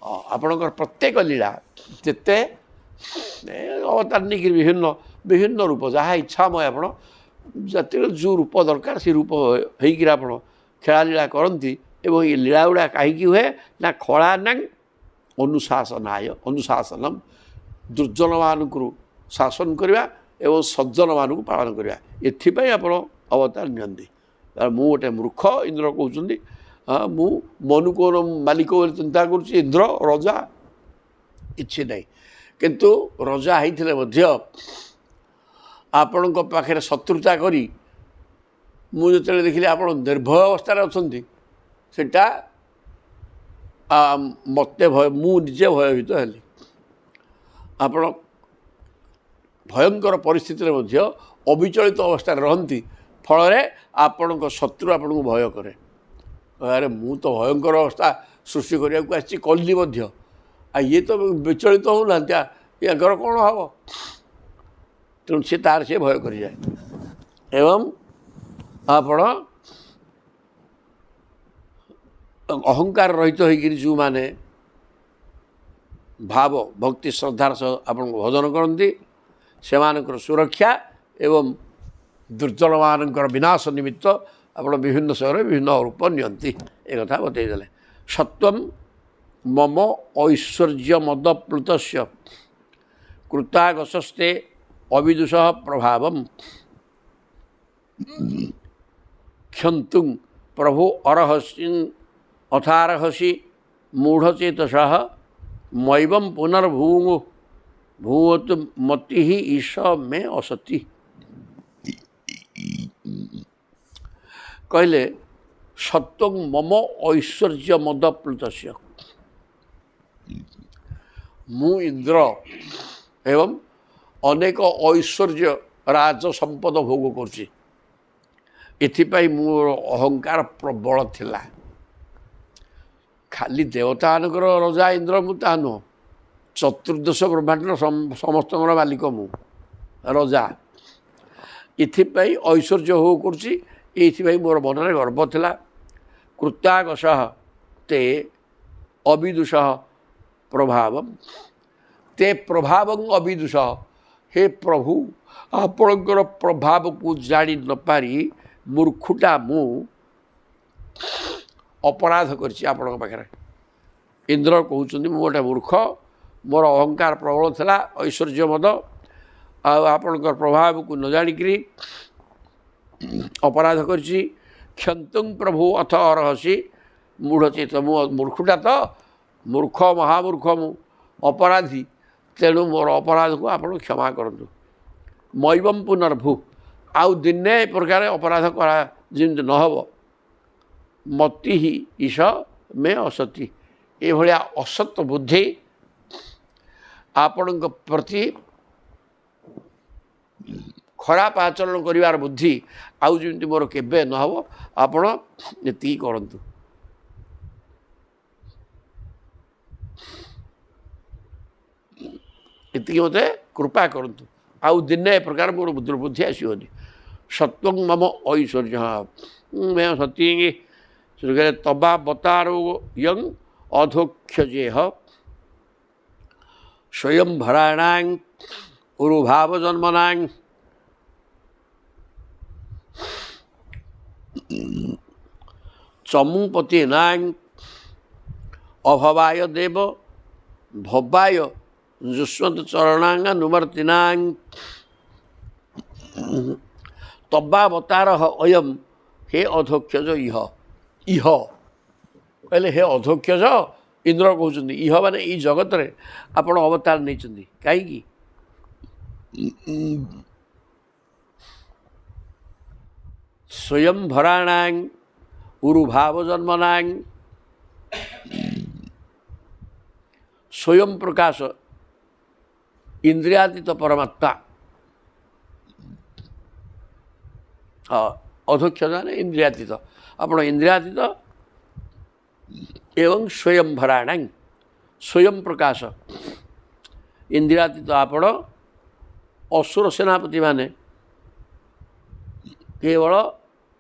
आपणकर प्रत्येक लीला जिते अवतार नहीं विभिन्न विभिन्न रूप जहाँ इच्छामय आप जो रूप दरकार से रूप होकर खेला लीला करती एवं ये लीला गुड़ा कहीं हुए ना खलानांग अनुशासनाय अनुशासनम दुर्जन मानक शासन करवा एवं सज्जन मानक पालन करवा एथिपाई आप अवतार नियंती मु गोटे मूर्ख इंद्र कहते मु मनु को मालिक चिंता कर इंद्र रजा इच्छे नहीं କିନ୍ତୁ ରଜା ହେଇଥିଲେ ମଧ୍ୟ ଆପଣଙ୍କ ପାଖରେ ଶତ୍ରୁତା କରି ମୁଁ ଯେତେବେଳେ ଦେଖିଲି ଆପଣ ନିର୍ଭୟ ଅବସ୍ଥାରେ ଅଛନ୍ତି ସେଟା ମୋତେ ମୁଁ ନିଜେ ଭୟଭୀତ ହେଲି। ଆପଣ ଭୟଙ୍କର ପରିସ୍ଥିତିରେ ମଧ୍ୟ ଅବିଚଳିତ ଅବସ୍ଥାରେ ରହନ୍ତି, ଫଳରେ ଆପଣଙ୍କ ଶତ୍ରୁ ଆପଣଙ୍କୁ ଭୟ କରେ। ଆରେ ମୁଁ ତ ଭୟଙ୍କର ଅବସ୍ଥା ସୃଷ୍ଟି କରିବାକୁ ଆସିଛି, କଲି ମଧ୍ୟ, ଆଉ ଇଏ ତ ବିଚଳିତ ହେଉନାହାନ୍ତି, ୟାଙ୍କର କ'ଣ ହେବ? ତେଣୁ ସେ ତାର ସେ ଭୟ କରିଯାଏ। ଏବଂ ଆପଣ ଅହଙ୍କାର ରହିତ ହୋଇକରି ଯେଉଁମାନେ ଭାବ ଭକ୍ତି ଶ୍ରଦ୍ଧାର ସହ ଆପଣଙ୍କୁ ଭଜନ କରନ୍ତି ସେମାନଙ୍କର ସୁରକ୍ଷା ଏବଂ ଦୁର୍ଜନମାନଙ୍କର ବିନାଶ ନିମିତ୍ତ ଆପଣ ବିଭିନ୍ନ ସମୟରେ ବିଭିନ୍ନ ରୂପ ନିଅନ୍ତି, ଏକଥା ବତେଇଦେଲେ। ସତ୍ୱം ମମ ଐଶ୍ୱର୍ଯ୍ୟ ମଦପ୍ଲୁତସ୍ୟ କୃତାଗଶସ୍ତେ ଅବିଦୁଷଃ ପ୍ରଭାବମ୍ କ୍ଷନ୍ତୁଂ ପ୍ରଭୁ ଅରହସିଂ ଅଥାରହସି ମୂଢ଼ଚେତସଃ ମୈବଂ ପୁନର୍ଭୂମୁ ଭୂୟତୁ ମତି ଈଶ ମେ ଅସତି। କହିଲେ ସତ୍ୱଂ ମମ ଐଶ୍ୱର୍ଯ୍ୟ ମଦପ୍ଲୁତସ୍ୟ, ମୁଁ ଇନ୍ଦ୍ର ଏବଂ ଅନେକ ଐଶ୍ୱର୍ଯ୍ୟ ରାଜ ସମ୍ପଦ ଭୋଗ କରୁଛି, ଏଥିପାଇଁ ମୋର ଅହଙ୍କାର ପ୍ରବଳ ଥିଲା। ଖାଲି ଦେବତାମାନଙ୍କର ରଜା ଇନ୍ଦ୍ର ମୁଁ ତାହା ନୁହଁ, ଚତୁର୍ଦ୍ଦଶ ବ୍ରହ୍ମାଣ୍ଡର ସମସ୍ତଙ୍କର ମାଲିକ ମୁଁ ରଜା। ଏଥିପାଇଁ ଐଶ୍ୱର୍ଯ୍ୟ ଭୋଗ କରୁଛି, ଏଇଥିପାଇଁ ମୋର ମନରେ ଗର୍ବ ଥିଲା। କୃତାଗଶଃ ତେ ଅବିଦୁଷଃ ପ୍ରଭାବମ୍ ତେ ପ୍ରଭାବଂ ଅବିଦୁଷଃ, ହେ ପ୍ରଭୁ ଆପଣଙ୍କର ପ୍ରଭାବକୁ ଜାଣି ନପାରି ମୂର୍ଖଟା ମୁଁ ଅପରାଧ କରିଛି ଆପଣଙ୍କ ପାଖରେ। ଇନ୍ଦ୍ର କହୁଛନ୍ତି ମୁଁ ଗୋଟେ ମୂର୍ଖ, ମୋର ଅହଙ୍କାର ପ୍ରବଳ ଥିଲା, ଐଶ୍ୱର୍ଯ୍ୟ ମଦ, ଆଉ ଆପଣଙ୍କର ପ୍ରଭାବକୁ ନ ଜାଣିକିରି ଅପରାଧ କରିଛି। କ୍ଷନ୍ତୁଂ ପ୍ରଭୁ ଅଥ ଅରହସି ମୂଢ଼ଚେତ, ମୁଁ ମୂର୍ଖଟା ତ, ମୂର୍ଖ ମହାମୂର୍ଖ ମୁଁ, ଅପରାଧୀ, ତେଣୁ ମୋର ଅପରାଧକୁ ଆପଣ କ୍ଷମା କରନ୍ତୁ। ମୈବଂ ପୁନର୍ଭୂ, ଆଉ ଦିନେ ଏ ପ୍ରକାର ଅପରାଧ କରା ଯେମିତି ନ ହେବ। ମତି ଈଶ ମେ ଅସତି, ଏଭଳିଆ ଅସତ ବୁଦ୍ଧି ଆପଣଙ୍କ ପ୍ରତି ଖରାପ ଆଚରଣ କରିବାର ବୁଦ୍ଧି ଆଉ ଯେମିତି ମୋର କେବେ ନ ହେବ, ଆପଣ ଏତିକି କରନ୍ତୁ। ଏତିକି ମୋତେ କୃପା କରନ୍ତୁ, ଆଉ ଦିନେ ଏ ପ୍ରକାର ମୋର ଦୁର୍ବୁଦ୍ଧି ଆସିବନି। ସତ୍ୱଂ ମମ ଐଶ୍ୱର୍ଯ୍ୟ ସତୀ ତବା ବତାରୋ ୟଂ ଅଧୋକ୍ଷଜେହ ସ୍ୱୟଂ ଭରାଣାଂ ଉରୁଭାବ ଜନ୍ମନାଂ ଚମୁପତିନାଂ ଅଭବାୟ ଦେବ ଭବାୟ ଯୁଷ୍ମତ ଚରଣାଙ୍ଗ ନୁମର୍ତିନାଂ ତବାବତାର ଅୟମ୍, ହେ ଅଧୋକ୍ଷଜ ଇହ। ଇହ କହିଲେ ହେ ଅଧୋକ୍ଷଜ, ଇନ୍ଦ୍ର କହୁଛନ୍ତି ଇହ ମାନେ ଏଇ ଜଗତରେ ଆପଣ ଅବତାର ନେଇଛନ୍ତି। କାହିଁକି? ସ୍ୱୟଂ ଭରାଣାଂ ଉରୁଭାବ ଜନ୍ମନାଂ, ସ୍ୱୟଂ ପ୍ରକାଶ ଇନ୍ଦ୍ରିୟାତୀତ ପରମାତ୍ମା। ଅଧୋକ୍ଷଜ ମାନେ ଇନ୍ଦ୍ରିୟାତୀତ, ଆପଣ ଇନ୍ଦ୍ରିୟାତୀତ ଏବଂ ସ୍ୱୟଂ ଭରାଣାଂ, ସ୍ୱୟଂ ପ୍ରକାଶ ଇନ୍ଦ୍ରିୟାତୀତ ଆପଣ। ଅସୁର ସେନାପତିମାନେ କେବଳ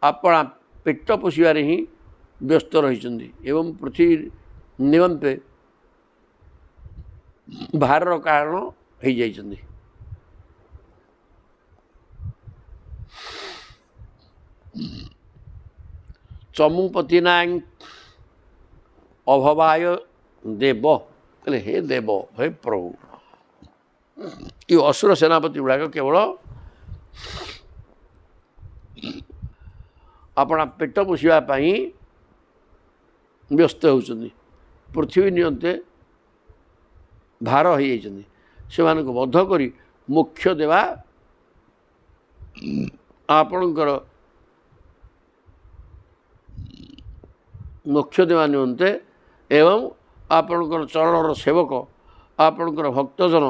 ଆପଣ ପେଟ ପୋଷିବାରେ ହିଁ ବ୍ୟସ୍ତ ରହିଛନ୍ତି ଏବଂ ପୃଥିବୀ ନିମନ୍ତେ ଭାରର କାରଣ ହୋଇଯାଇଛନ୍ତି। ଚମୁପତିନାଂ ଅଭବାୟ ଦେବ, କହିଲେ ହେ ଦେବ, ହେ ପ୍ରଭୁ, ଏ ଅସୁର ସେନାପତି ଗୁଡ଼ାକ କେବଳ ଆପଣ ପେଟ ପୋଷିବା ପାଇଁ ବ୍ୟସ୍ତ ହେଉଛନ୍ତି, ପୃଥିବୀ ନିମନ୍ତେ ଭାର ହୋଇଯାଇଛନ୍ତି। ସେମାନଙ୍କୁ ବଦ୍ଧ କରି ମୋକ୍ଷ ଦେବା ଆପଣଙ୍କର ମୋକ୍ଷ ଦେବା ନିମନ୍ତେ ଏବଂ ଆପଣଙ୍କର ଚରଣର ସେବକ ଆପଣଙ୍କର ଭକ୍ତଜନ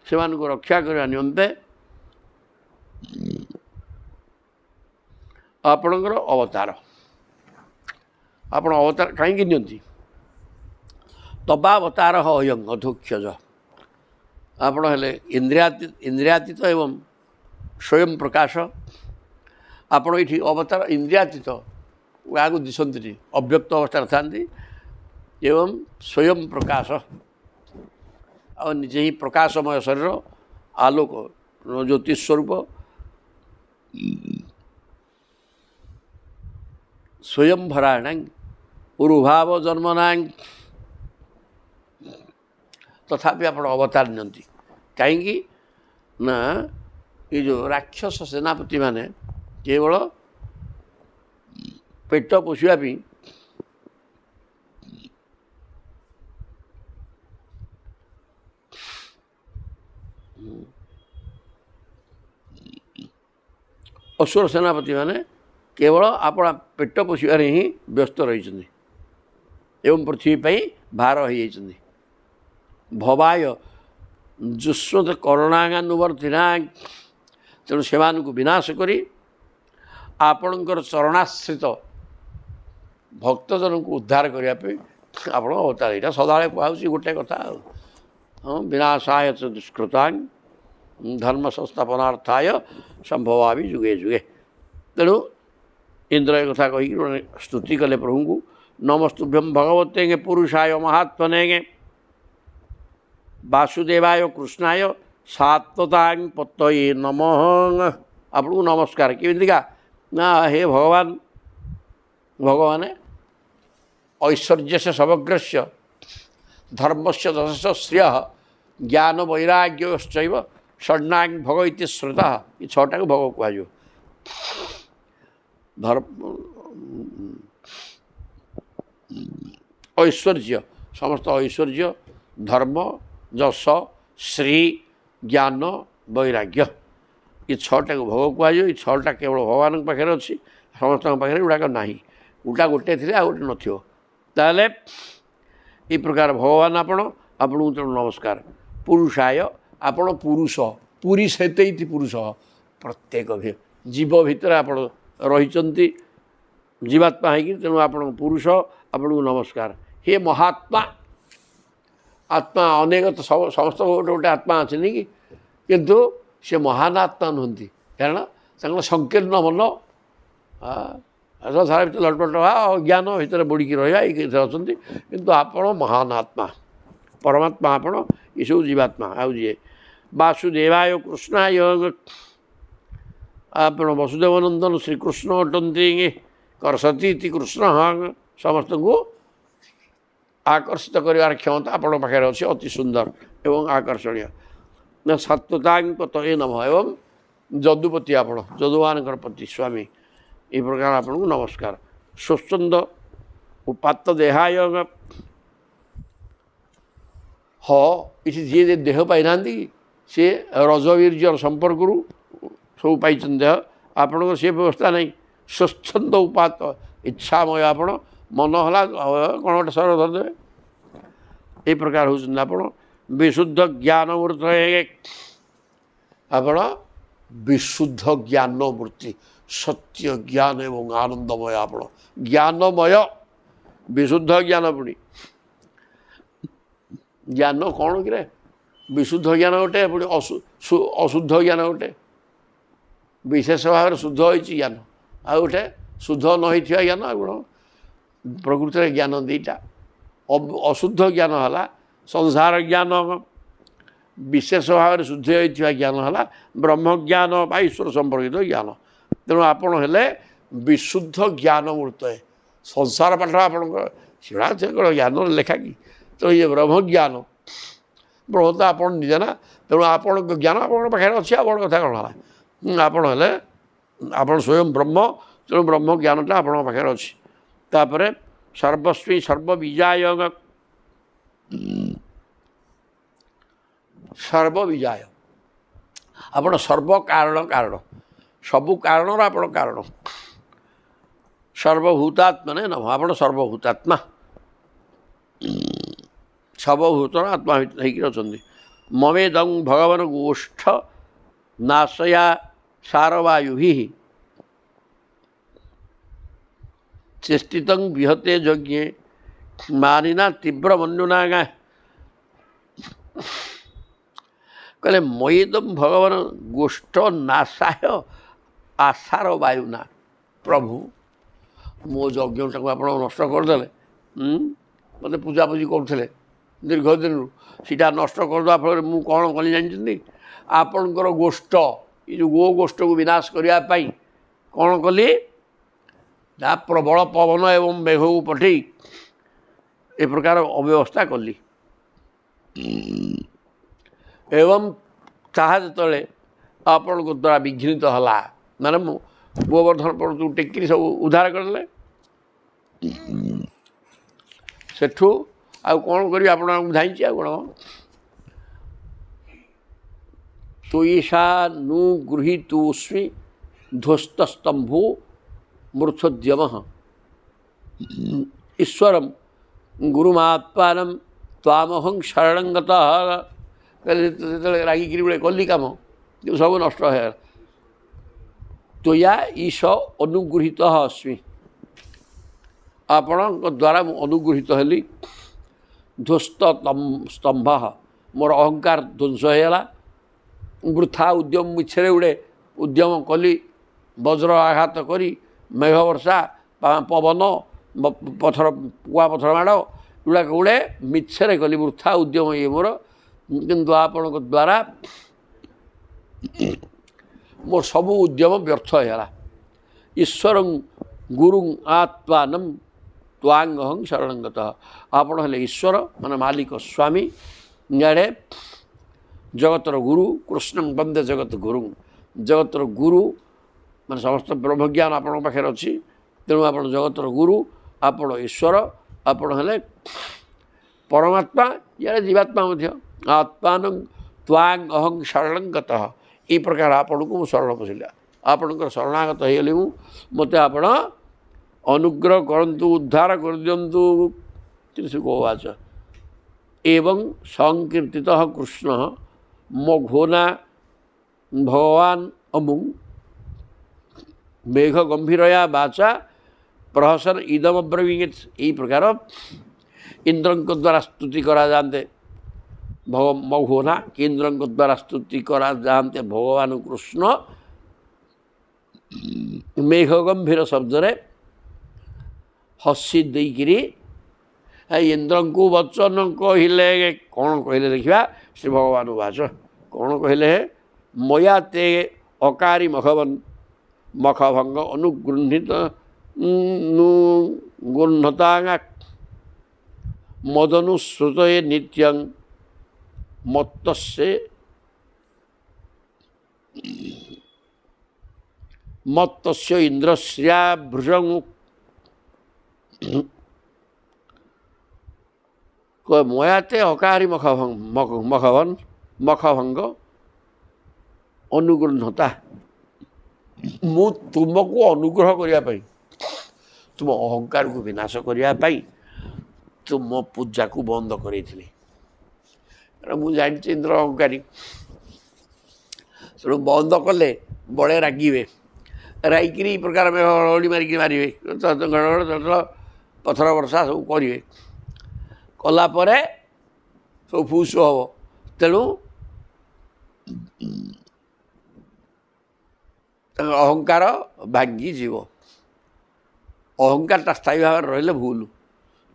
ସେମାନଙ୍କୁ ରକ୍ଷା କରିବା ନିମନ୍ତେ ଆପଣଙ୍କର ଅବତାର। ଆପଣ ଅବତାର କାହିଁକି ନିଅନ୍ତି? ତବାବତାର ଅୟଂ ଅଧୋକ୍ଷଜ। ଆପଣ ହେଲେ ଇନ୍ଦ୍ରିୟାତୀତ ଏବଂ ସ୍ୱୟଂ ପ୍ରକାଶ। ଆପଣ ଏଇଠି ଅବତାର ଇନ୍ଦ୍ରିୟାତୀତ ଆଗକୁ ଦିଶନ୍ତିନି, ଅବ୍ୟକ୍ତ ଅବସ୍ଥାରେ ଥାନ୍ତି ଏବଂ ସ୍ୱୟଂ ପ୍ରକାଶ ଆଉ ନିଜେ ହିଁ ପ୍ରକାଶମୟ ଶରୀର ଆଲୋକ ଜ୍ୟୋତି ସ୍ୱରୂପ ସ୍ୱୟଂ ଭରାଣାଂ ଉରୁଭାବ ଜନ୍ମନାଂ। ତଥାପି ଆପଣ ଅବତାର ନିଅନ୍ତି କାହିଁକି ନା ଏ ଯେଉଁ ରାକ୍ଷସ ସେନାପତିମାନେ କେବଳ ପେଟ ପୋଷିବା ପାଇଁ ଅସୁର ସେନାପତିମାନେ କେବଳ ଆପଣ ପେଟ ପୋଷିବାରେ ହିଁ ବ୍ୟସ୍ତ ରହିଛନ୍ତି ଏବଂ ପୃଥିବୀ ପାଇଁ ଭାର ହୋଇଯାଇଛନ୍ତି। ଭବାୟ ଯୁଷ୍ମତ କରୁଣାଙ୍ଗାନୁବର୍ତ୍ତିନା। ତେଣୁ ସେମାନଙ୍କୁ ବିନାଶ କରି ଆପଣଙ୍କର ଚରଣାଶ୍ରିତ ଭକ୍ତଜନଙ୍କୁ ଉଦ୍ଧାର କରିବା ପାଇଁ ଆପଣ ଅବତାର। ଏଇଟା ସଦାବେଳେ କୁହାହେଉଛି ଗୋଟେ କଥା ଆଉ। ହଁ, ବିନାଶାୟ ଚ ଦୁଷ୍କୃତାଂ ଧର୍ମ ସଂସ୍ଥାପନାର୍ଥାୟ ସମ୍ଭବାମି ଯୁଗେ ଯୁଗେ। ତେଣୁ ଇନ୍ଦ୍ର ଏ କଥା କହିକି ସ୍ତୁତି କଲେ ପ୍ରଭୁଙ୍କୁ। ନମସ୍ତୁଭ୍ୟଂ ଭଗବତେ ପୁରୁଷାୟ ମହାତ୍ମନେ ବାସୁଦେବାୟ କୃଷ୍ଣାୟ ସାତ୍ୱତାଂ ପତୟେ ନମଃ। ଆପଣଙ୍କୁ ନମସ୍କାର। କେମିତିକା ନା ହେ ଭଗବାନ, ଭଗବାନ ଐଶ୍ୱର୍ଯ୍ୟସ୍ୟ ସମଗ୍ରସ୍ୟ ଧର୍ମସ୍ୟ ଯଶସ୍ୟ ଶ୍ରିୟଃ ଜ୍ଞାନ ବୈରାଗ୍ୟଶ୍ଚୈବ ଷଡ଼୍ଣାଂ ଭଗ ଇତି ଶ୍ରୁତଃ। ଏ ଛଅଟାକୁ ଭଗ କୁହାଯିବ। ଐଶ୍ୱର୍ଯ୍ୟ ସମସ୍ତ ଐଶ୍ୱର୍ଯ୍ୟ, ଧର୍ମ, ଯଶ, ଶ୍ରୀ, ଜ୍ଞାନ, ବୈରାଗ୍ୟ ଏ ଛଅଟାକୁ ଭୋଗ କୁହାଯିବ। ଏ ଛଅଟା କେବଳ ଭଗବାନଙ୍କ ପାଖରେ ଅଛି, ସମସ୍ତଙ୍କ ପାଖରେ ଗୁଡ଼ାକ ନାହିଁ। ଗୁଟା ଗୋଟେ ଥିଲେ ଆଉ ଗୋଟେ ନଥିବ। ତାହେଲେ ଏ ପ୍ରକାର ଭଗବାନ ଆପଣଙ୍କୁ ତେଣୁ ନମସ୍କାର। ପୁରୁଷାୟ ଆପଣ ପୁରୁଷ, ପୁରୀ ସେତୈତି ପୁରୁଷ। ପ୍ରତ୍ୟେକ ଜୀବ ଭିତରେ ଆପଣ ରହିଛନ୍ତି ଜୀବାତ୍ମା ହେଇକି, ତେଣୁ ଆପଣଙ୍କ ପୁରୁଷ, ଆପଣଙ୍କୁ ନମସ୍କାର। ହେ ମହାତ୍ମା, ଆତ୍ମା ଅନେକ ତ ସମସ୍ତଙ୍କ ଗୋଟେ ଗୋଟେ ଆତ୍ମା ଅଛନ୍ତି କି, କିନ୍ତୁ ସେ ମହାନ ଆତ୍ମା ନୁହନ୍ତି। କାରଣ ତାଙ୍କର ସଂକୀର୍ଣ୍ଣ ମନ, ସଂସାର ଭିତରେ ଲଟପଟ ହେବା, ଅଜ୍ଞାନ ଭିତରେ ବୁଡ଼ିକି ରହିବା, ଏଇଥିରେ ଅଛନ୍ତି। କିନ୍ତୁ ଆପଣ ମହାନ ଆତ୍ମା, ପରମାତ୍ମା ଆପଣ, ଏସବୁ ଜୀବାତ୍ମା। ଆଉ ଯିଏ ବାସୁଦେବାୟ କୃଷ୍ଣାୟ, ଆପଣ ବସୁଦେବ ନନ୍ଦନ ଶ୍ରୀକୃଷ୍ଣ ଅଟନ୍ତି। କରସତି ଇତି କୃଷ୍ଣ, ସମସ୍ତଙ୍କୁ ଆକର୍ଷିତ କରିବାର କ୍ଷମତା ଆପଣଙ୍କ ପାଖରେ ଅଛି, ଅତି ସୁନ୍ଦର ଏବଂ ଆକର୍ଷଣୀୟ। ସାତ୍ୱତାଂ ପତୟେ ନମଃ। ଏବଂ ଯଦୁପତି ଆପଣ, ଯଦୁମାନଙ୍କର ପତି ସ୍ୱାମୀ, ଏ ପ୍ରକାର ଆପଣଙ୍କୁ ନମସ୍କାର। ସ୍ୱଚ୍ଛନ୍ଦ ଉପାତ୍ତ ଦେହାୟ। ଏଠି ଯିଏ ଦେହ ପାଇନାହାନ୍ତି ସିଏ ରଜବୀର୍ଯ୍ୟର ସମ୍ପର୍କରୁ ସବୁ ପାଇଛନ୍ତି ଦେହ। ଆପଣଙ୍କର ସେ ବ୍ୟବସ୍ଥା ନାହିଁ। ସ୍ୱଚ୍ଛନ୍ଦ ଉପାତ ଇଚ୍ଛାମୟ, ଆପଣ ମନ ହେଲା କ'ଣ ଗୋଟେ ସର ଧରିଦେବେ, এই ପ୍ରକାର ହେଉଛନ୍ତି ଆପଣ। ବିଶୁଦ୍ଧ ଜ୍ଞାନ ମୂର୍ତ୍ତି, ଆପଣ ବିଶୁଦ୍ଧ ଜ୍ଞାନ ମୂର୍ତ୍ତି, ସତ୍ୟ ଜ୍ଞାନ ଏବଂ ଆନନ୍ଦମୟ। ଆପଣ ଜ୍ଞାନମୟ, ବିଶୁଦ୍ଧ ଜ୍ଞାନ। ପୁଣି ଜ୍ଞାନ କ'ଣ କିରେ? ବିଶୁଦ୍ଧ ଜ୍ଞାନ ଗୋଟେ, ପୁଣି ଅଶୁଦ୍ଧ ଜ୍ଞାନ ଗୋଟେ। ବିଶେଷ ଭାବରେ ଶୁଦ୍ଧ ହୋଇଛି ଜ୍ଞାନ, ଆଉ ଗୋଟେ ଶୁଦ୍ଧ ନ ହେଇଥିବା ଜ୍ଞାନ। ଆଉ କ'ଣ? ପ୍ରକୃତିରେ ଜ୍ଞାନ ଦୁଇଟା। ଅଶୁଦ୍ଧ ଜ୍ଞାନ ହେଲା ସଂସାର ଜ୍ଞାନ, ବିଶେଷ ଭାବରେ ଶୁଦ୍ଧ ହୋଇଥିବା ଜ୍ଞାନ ହେଲା ବ୍ରହ୍ମଜ୍ଞାନ ବା ଈଶ୍ୱର ସମ୍ପର୍କିତ ଜ୍ଞାନ। ତେଣୁ ଆପଣ ହେଲେ ବିଶୁଦ୍ଧ ଜ୍ଞାନ ମୂର୍ତ୍ତ। ସଂସାର ପାଠ ଆପଣଙ୍କ ସେଗୁଡ଼ା କ'ଣ ଜ୍ଞାନରେ ଲେଖା କି? ତେଣୁ ଇଏ ବ୍ରହ୍ମଜ୍ଞାନ, ବ୍ରହ୍ମ ତ ଆପଣ ନିଜେ ନା। ତେଣୁ ଆପଣଙ୍କ ଜ୍ଞାନ ଆପଣଙ୍କ ପାଖରେ ଅଛି, ଆଉ ବଡ଼ କଥା କ'ଣ ହେଲା? ଆପଣ ହେଲେ, ଆପଣ ସ୍ୱୟଂ ବ୍ରହ୍ମ, ତେଣୁ ବ୍ରହ୍ମ ଜ୍ଞାନଟା ଆପଣଙ୍କ ପାଖରେ ଅଛି। ତାପରେ ସର୍ବସ୍ୱୀ ସର୍ବବୀଜାୟ, ସର୍ବବିଜୟ। ଆପଣ ସର୍ବ କାରଣ କାରଣ, ସବୁ କାରଣର ଆପଣ କାରଣ। ସର୍ବଭୂତାତ୍ମନେ ନମଃ। ଆପଣ ସର୍ବଭୂତାତ୍ମା, ସର୍ବଭୂତର ଆତ୍ମା ହେଇକି ଅଛନ୍ତି। ମମେଦଂ ଭଗବାନ ଗୋଷ୍ଠ ନାଶୟା ସାରବାୟୁଭି ଚେଷ୍ଟିତଂ ବିହତେ ଯଜ୍ଞେ ମାନିନା ତୀବ୍ର ମନ୍ୟୁନାଗା। କହିଲେ ମୟେଦଂ ଭଗବାନ ଗୋଷ୍ଠ ନାଶାୟ ଆଶାର ବାୟୁନା। ପ୍ରଭୁ, ମୋ ଯଜ୍ଞଟାକୁ ଆପଣ ନଷ୍ଟ କରିଦେଲେ। ମୋତେ ପୂଜାପୂଜି କରୁଥିଲେ ଦୀର୍ଘ ଦିନରୁ, ସେଇଟା ନଷ୍ଟ କରିଦେବା ଫଳରେ ମୁଁ କ'ଣ କଲି ଜାଣିଛନ୍ତି? ଆପଣଙ୍କର ଗୋଷ୍ଠ, ଏ ଯେଉଁ ଗୋ ଗୋଷ୍ଠକୁ ବିନାଶ କରିବା ପାଇଁ କ'ଣ କଲି ନା ପ୍ରବଳ ପବନ ଏବଂ ମେଘକୁ ପଠାଇ ଏ ପ୍ରକାର ଅବ୍ୟବସ୍ଥା କଲି। ଏବଂ ତାହା ଯେତେବେଳେ ଆପଣଙ୍କ ଦ୍ୱାରା ବିଘ୍ନିତ ହେଲା, ମାନେ ମୁଁ ଗୋବର୍ଦ୍ଧନ ପର୍ବତକୁ ଟେକିରି ସବୁ ଉଦ୍ଧାର କରିଦେଲେ। ସେଠୁ ଆଉ କ'ଣ କରିବି ଆପଣ ବୁଝାଇଛି ଆଉ କ'ଣ? ତୁଇଷା ନୁ ଗୃହୀତୋସ୍ମି ଧ୍ୱସ୍ତସ୍ତମ୍ଭୁ ମୂର୍ଚ୍ଛୋଦ୍ୟମ ଈଶ୍ୱରಂ ଗୁରୁମାତ୍ମାନଂ ତ୍ୱାମହଂ ଶରଣଂ ଗତଃ। ଯେତେବେଳେ ରାଗିକିରି ବେଳେ କଲି କାମ, ସବୁ ନଷ୍ଟ ହେଇଗଲା। ତ୍ୱୟା ଈଶ ଅନୁଗୃହୀତ ଅସ୍ମି, ଆପଣଙ୍କ ଦ୍ୱାରା ମୁଁ ଅନୁଗୃହୀତ ହେଲି। ଧ୍ୱସ୍ତ ସ୍ତମ୍ଭ, ମୋର ଅହଙ୍କାର ଧ୍ୱଂସ ହେଇଗଲା। ବୃଥା ଉଦ୍ୟମ, ମିଛରେ ଗୁଡ଼େ ଉଦ୍ୟମ କଲି, ବଜ୍ର ଆଘାତ କରି, ମେଘ ବର୍ଷା, ପବନ, ପଥର, କୁଆ ପଥର ମାଡ଼, ଏଗୁଡ଼ାକ ଗୁଡ଼େ ମିଛରେ କଲି, ବୃଥା ଉଦ୍ୟମ ଇଏ ମୋର। କିନ୍ତୁ ଆପଣଙ୍କ ଦ୍ୱାରା ମୋର ସବୁ ଉଦ୍ୟମ ବ୍ୟର୍ଥ ହେଇଗଲା। ଈଶ୍ୱରଂ ଗୁରୁଂ ଆତ୍ମାନଂ ତ୍ୱାଙ୍ଗହଂ ଶରଣଂ ଗତଃ। ଆପଣ ହେଲେ ଈଶ୍ୱର, ମାନେ ମାଲିକ, ସ୍ୱାମୀ। ଇଆଡ଼େ ଜଗତର ଗୁରୁ, କୃଷ୍ଣଂ ବନ୍ଦେ ଜଗତ ଗୁରୁଂ। ଜଗତର ଗୁରୁ ମାନେ ସମସ୍ତ ବ୍ରହ୍ମଜ୍ଞାନ ଆପଣଙ୍କ ପାଖରେ ଅଛି। ତେଣୁ ଆପଣ ଜଗତର ଗୁରୁ, ଆପଣ ଈଶ୍ୱର, ଆପଣ ହେଲେ ପରମାତ୍ମା, ଇଆଡ଼େ ଜୀବାତ୍ମା ମଧ୍ୟ। ଆତ୍ମାନଂ ତ୍ୱାଂ ଅହଂ ଶରଣଂ ଗତଃ। ଏହି ପ୍ରକାର ଆପଣଙ୍କୁ ମୁଁ ଶରଣ ପଶିଲା, ଆପଣଙ୍କର ଶରଣାଗତ ହେଇଗଲି ମୁଁ। ମୋତେ ଆପଣ ଅନୁଗ୍ରହ କରନ୍ତୁ, ଉଦ୍ଧାର କରିଦିଅନ୍ତୁ। ତ୍ରିଶୁକୋବାଚ ଏବଂ ସଂକୀର୍ତ୍ତିତ କୃଷ୍ଣ ମୋ ଘୋନା ଭଗବାନ ଅମୁଂ ମେଘ ଗମ୍ଭୀରୟା ବାଚା ପ୍ରହସନ ଇଦମ ବ୍ରବୀଙ୍ଗିତ। ଏହି ପ୍ରକାର ଇନ୍ଦ୍ରଙ୍କ ଦ୍ୱାରା ସ୍ତୁତି କରାଯାଆନ୍ତେ ମଘୋନା, ଇନ୍ଦ୍ରଙ୍କ ଦ୍ୱାରା ସ୍ତୁତି କରାଯାଆନ୍ତେ ଭଗବାନ କୃଷ୍ଣ ମେଘ ଗମ୍ଭୀର ଶବ୍ଦରେ ହସି ଦେଇକିରି ଇନ୍ଦ୍ରଙ୍କୁ ବଚନ କହିଲେ। କ'ଣ କହିଲେ ଦେଖିବା? ଶ୍ରୀ ଭଗବାନ ବାଚ କ'ଣ କହିଲେ? ମୟା ତେ ଅକାରୀ ମଖବନ ମଖଭଙ୍ଗ ଅନୁଗୃହୀତ ଗୃହତା ମଦନୁଶ୍ରୁତ ନିତ୍ୟଂ ମତ୍ତସ୍ୟ ଇନ୍ଦ୍ରଶ୍ରିୟା ଭୃଜଂ। ମୟାତେ ଅକାରୀ ମଖଭଙ୍ଗ ଅନୁଗୃହତା। ମୁଁ ତୁମକୁ ଅନୁଗ୍ରହ କରିବା ପାଇଁ, ତୁମ ଅହଙ୍କାରକୁ ବିନାଶ କରିବା ପାଇଁ ତୁମ ପୂଜାକୁ ବନ୍ଦ କରାଇଥିଲି। କାରଣ ମୁଁ ଜାଣିଛି ଇନ୍ଦ୍ର ଅହଙ୍କାରୀ, ତେଣୁ ବନ୍ଦ କଲେ ବଳେ ରାଗିବେ। ରାଗିକିରି ଏହି ପ୍ରକାର ହଳହଳି ମାରିକି ମାରିବେ, ପଥର ବର୍ଷା ସବୁ କରିବେ। କଲା ପରେ ସବୁ ଫୁସ୍ ହେବ। ତେଣୁ ତାଙ୍କ ଅହଙ୍କାର ଭାଙ୍ଗିଯିବ। ଅହଙ୍କାରଟା ସ୍ଥାୟୀ ଭାବରେ ରହିଲେ ଭୁଲ।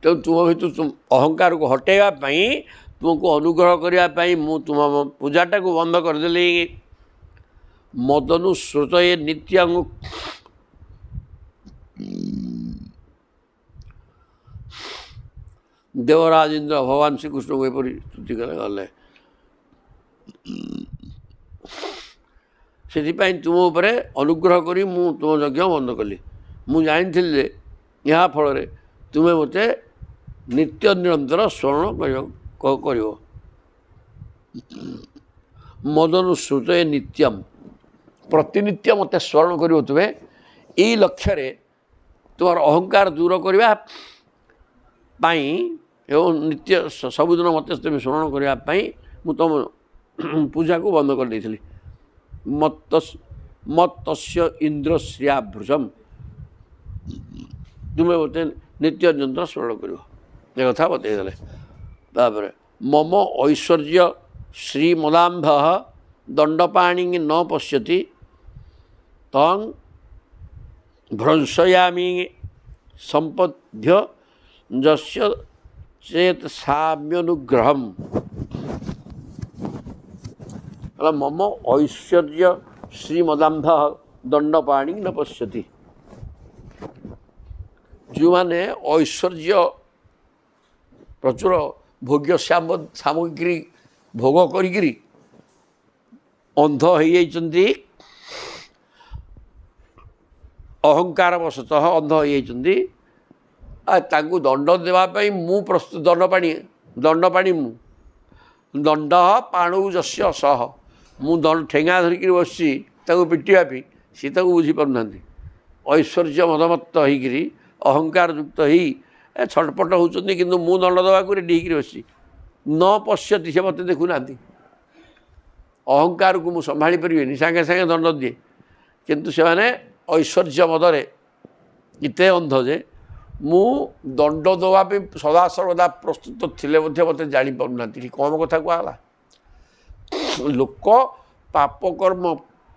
ତେଣୁ ତୁମ ଭିତରୁ ଅହଙ୍କାରକୁ ହଟାଇବା ପାଇଁ, ତୁମକୁ ଅନୁଗ୍ରହ କରିବା ପାଇଁ ମୁଁ ତୁମ ପୂଜାଟାକୁ ବନ୍ଦ କରିଦେଲି। ମଦନୁଶ୍ରୁତ ନିତ୍ୟଂ। ଦେବରାଜ ଇନ୍ଦ୍ର ଭଗବାନ ଶ୍ରୀକୃଷ୍ଣଙ୍କୁ ଏପରି ସ୍ତୁତି କଲେ ଗଲେ। ସେଥିପାଇଁ ତୁମ ଉପରେ ଅନୁଗ୍ରହ କରି ମୁଁ ତୁମ ଯଜ୍ଞ ବନ୍ଦ କଲି। ମୁଁ ଜାଣିଥିଲି ଯେ ଏହା ଫଳରେ ତୁମେ ମୋତେ ନିତ୍ୟ ନିରନ୍ତର ସ୍ମରଣ କରିବ। ମଦନୁସୃତ ଏ ନିତ୍ୟମ୍ ପ୍ରତିନିତ୍ୟ ମୋତେ ସ୍ମରଣ କରିବ ତୁମେ ଏଇ ଲକ୍ଷ୍ୟରେ ତୁମର ଅହଙ୍କାର ଦୂର କରିବା ପାଇଁ ଏବଂ ନିତ୍ୟ ସବୁଦିନ ମୋତେ ତୁମେ ସ୍ମରଣ କରିବା ପାଇଁ ମୁଁ ତୁମ ପୂଜାକୁ ବନ୍ଦ କରିଦେଇଥିଲି। ମତ୍ତସ୍ୟ ଇନ୍ଦ୍ରଶ୍ରିୟାଭୃଜମ୍ ତୁମେ ମୋତେ ନିତ୍ୟ ଯନ୍ତ୍ର ସ୍ମରଣ କରିବ ଏ କଥା ବତେଇଦେଲେ। ତାପରେ ମମ ଐଶ୍ୱର୍ଯ୍ୟ ଶ୍ରୀମଦାମ୍ଭ ଦଣ୍ଡପାଣି ନ ପଶ୍ୟତି ତଂ ଭ୍ରଂଶୟାମି ସମ୍ପଦ୍ୟ ଯସ୍ୟ ଚେତ୍ ସାମ୍ୟନୁଗ୍ରହମ୍। ମମ ଐଶ୍ୱର୍ଯ୍ୟ ଶ୍ରୀମଦାମ୍ଭ ଦଣ୍ଡପାଣି ନ ପଶ୍ୟତି ଯେଉଁମାନେ ଐଶ୍ୱର୍ଯ୍ୟ ପ୍ରଚୁର ଭୋଗ୍ୟ ସାମଗ୍ରୀ ଭୋଗ କରିକିରି ଅନ୍ଧ ହେଇଯାଇଛନ୍ତି, ଅହଙ୍କାର ବଶତଃ ଅନ୍ଧ ହେଇଯାଇଛନ୍ତି, ତାଙ୍କୁ ଦଣ୍ଡ ଦେବା ପାଇଁ ମୁଁ ପ୍ରସ୍ତୁତ। ଦଣ୍ଡପାଣି ମୁଁ ଦଣ୍ଡ ପାଣୁ ଯସ୍ୟ ସହ ମୁଁ ଠେଙ୍ଗା ଧରିକିରି ବସିଛି ତାଙ୍କୁ ପିଟିବା ପାଇଁ, ସିଏ ତାକୁ ବୁଝିପାରୁନାହାନ୍ତି। ଐଶ୍ୱର୍ଯ୍ୟ ମଦମତ୍ତ ହେଇକିରି ଅହଙ୍କାର ଯୁକ୍ତ ହେଇ ଛଟପଟ ହେଉଛନ୍ତି, କିନ୍ତୁ ମୁଁ ଦଣ୍ଡ ଦେବାକୁ ରେଡ଼ି ହେଇକିରି ବସିଛି। ନ ପଶ୍ୟତି ସେ ମୋତେ ଦେଖୁନାହାନ୍ତି। ଅହଙ୍କାରକୁ ମୁଁ ସମ୍ଭାଳି ପାରିବିନି, ସାଙ୍ଗେ ସାଙ୍ଗେ ଦଣ୍ଡ ଦିଏ, କିନ୍ତୁ ସେମାନେ ଐଶ୍ୱର୍ଯ୍ୟ ମଦରେ ଏତେ ଅନ୍ଧ ଯେ ମୁଁ ଦଣ୍ଡ ଦେବା ପାଇଁ ସଦାସର୍ବଦା ପ୍ରସ୍ତୁତ ଥିଲେ ମଧ୍ୟ ମୋତେ ଜାଣିପାରୁନାହାନ୍ତି। କମ କଥା କୁହାଗଲା। ଲୋକ ପାପ କର୍ମ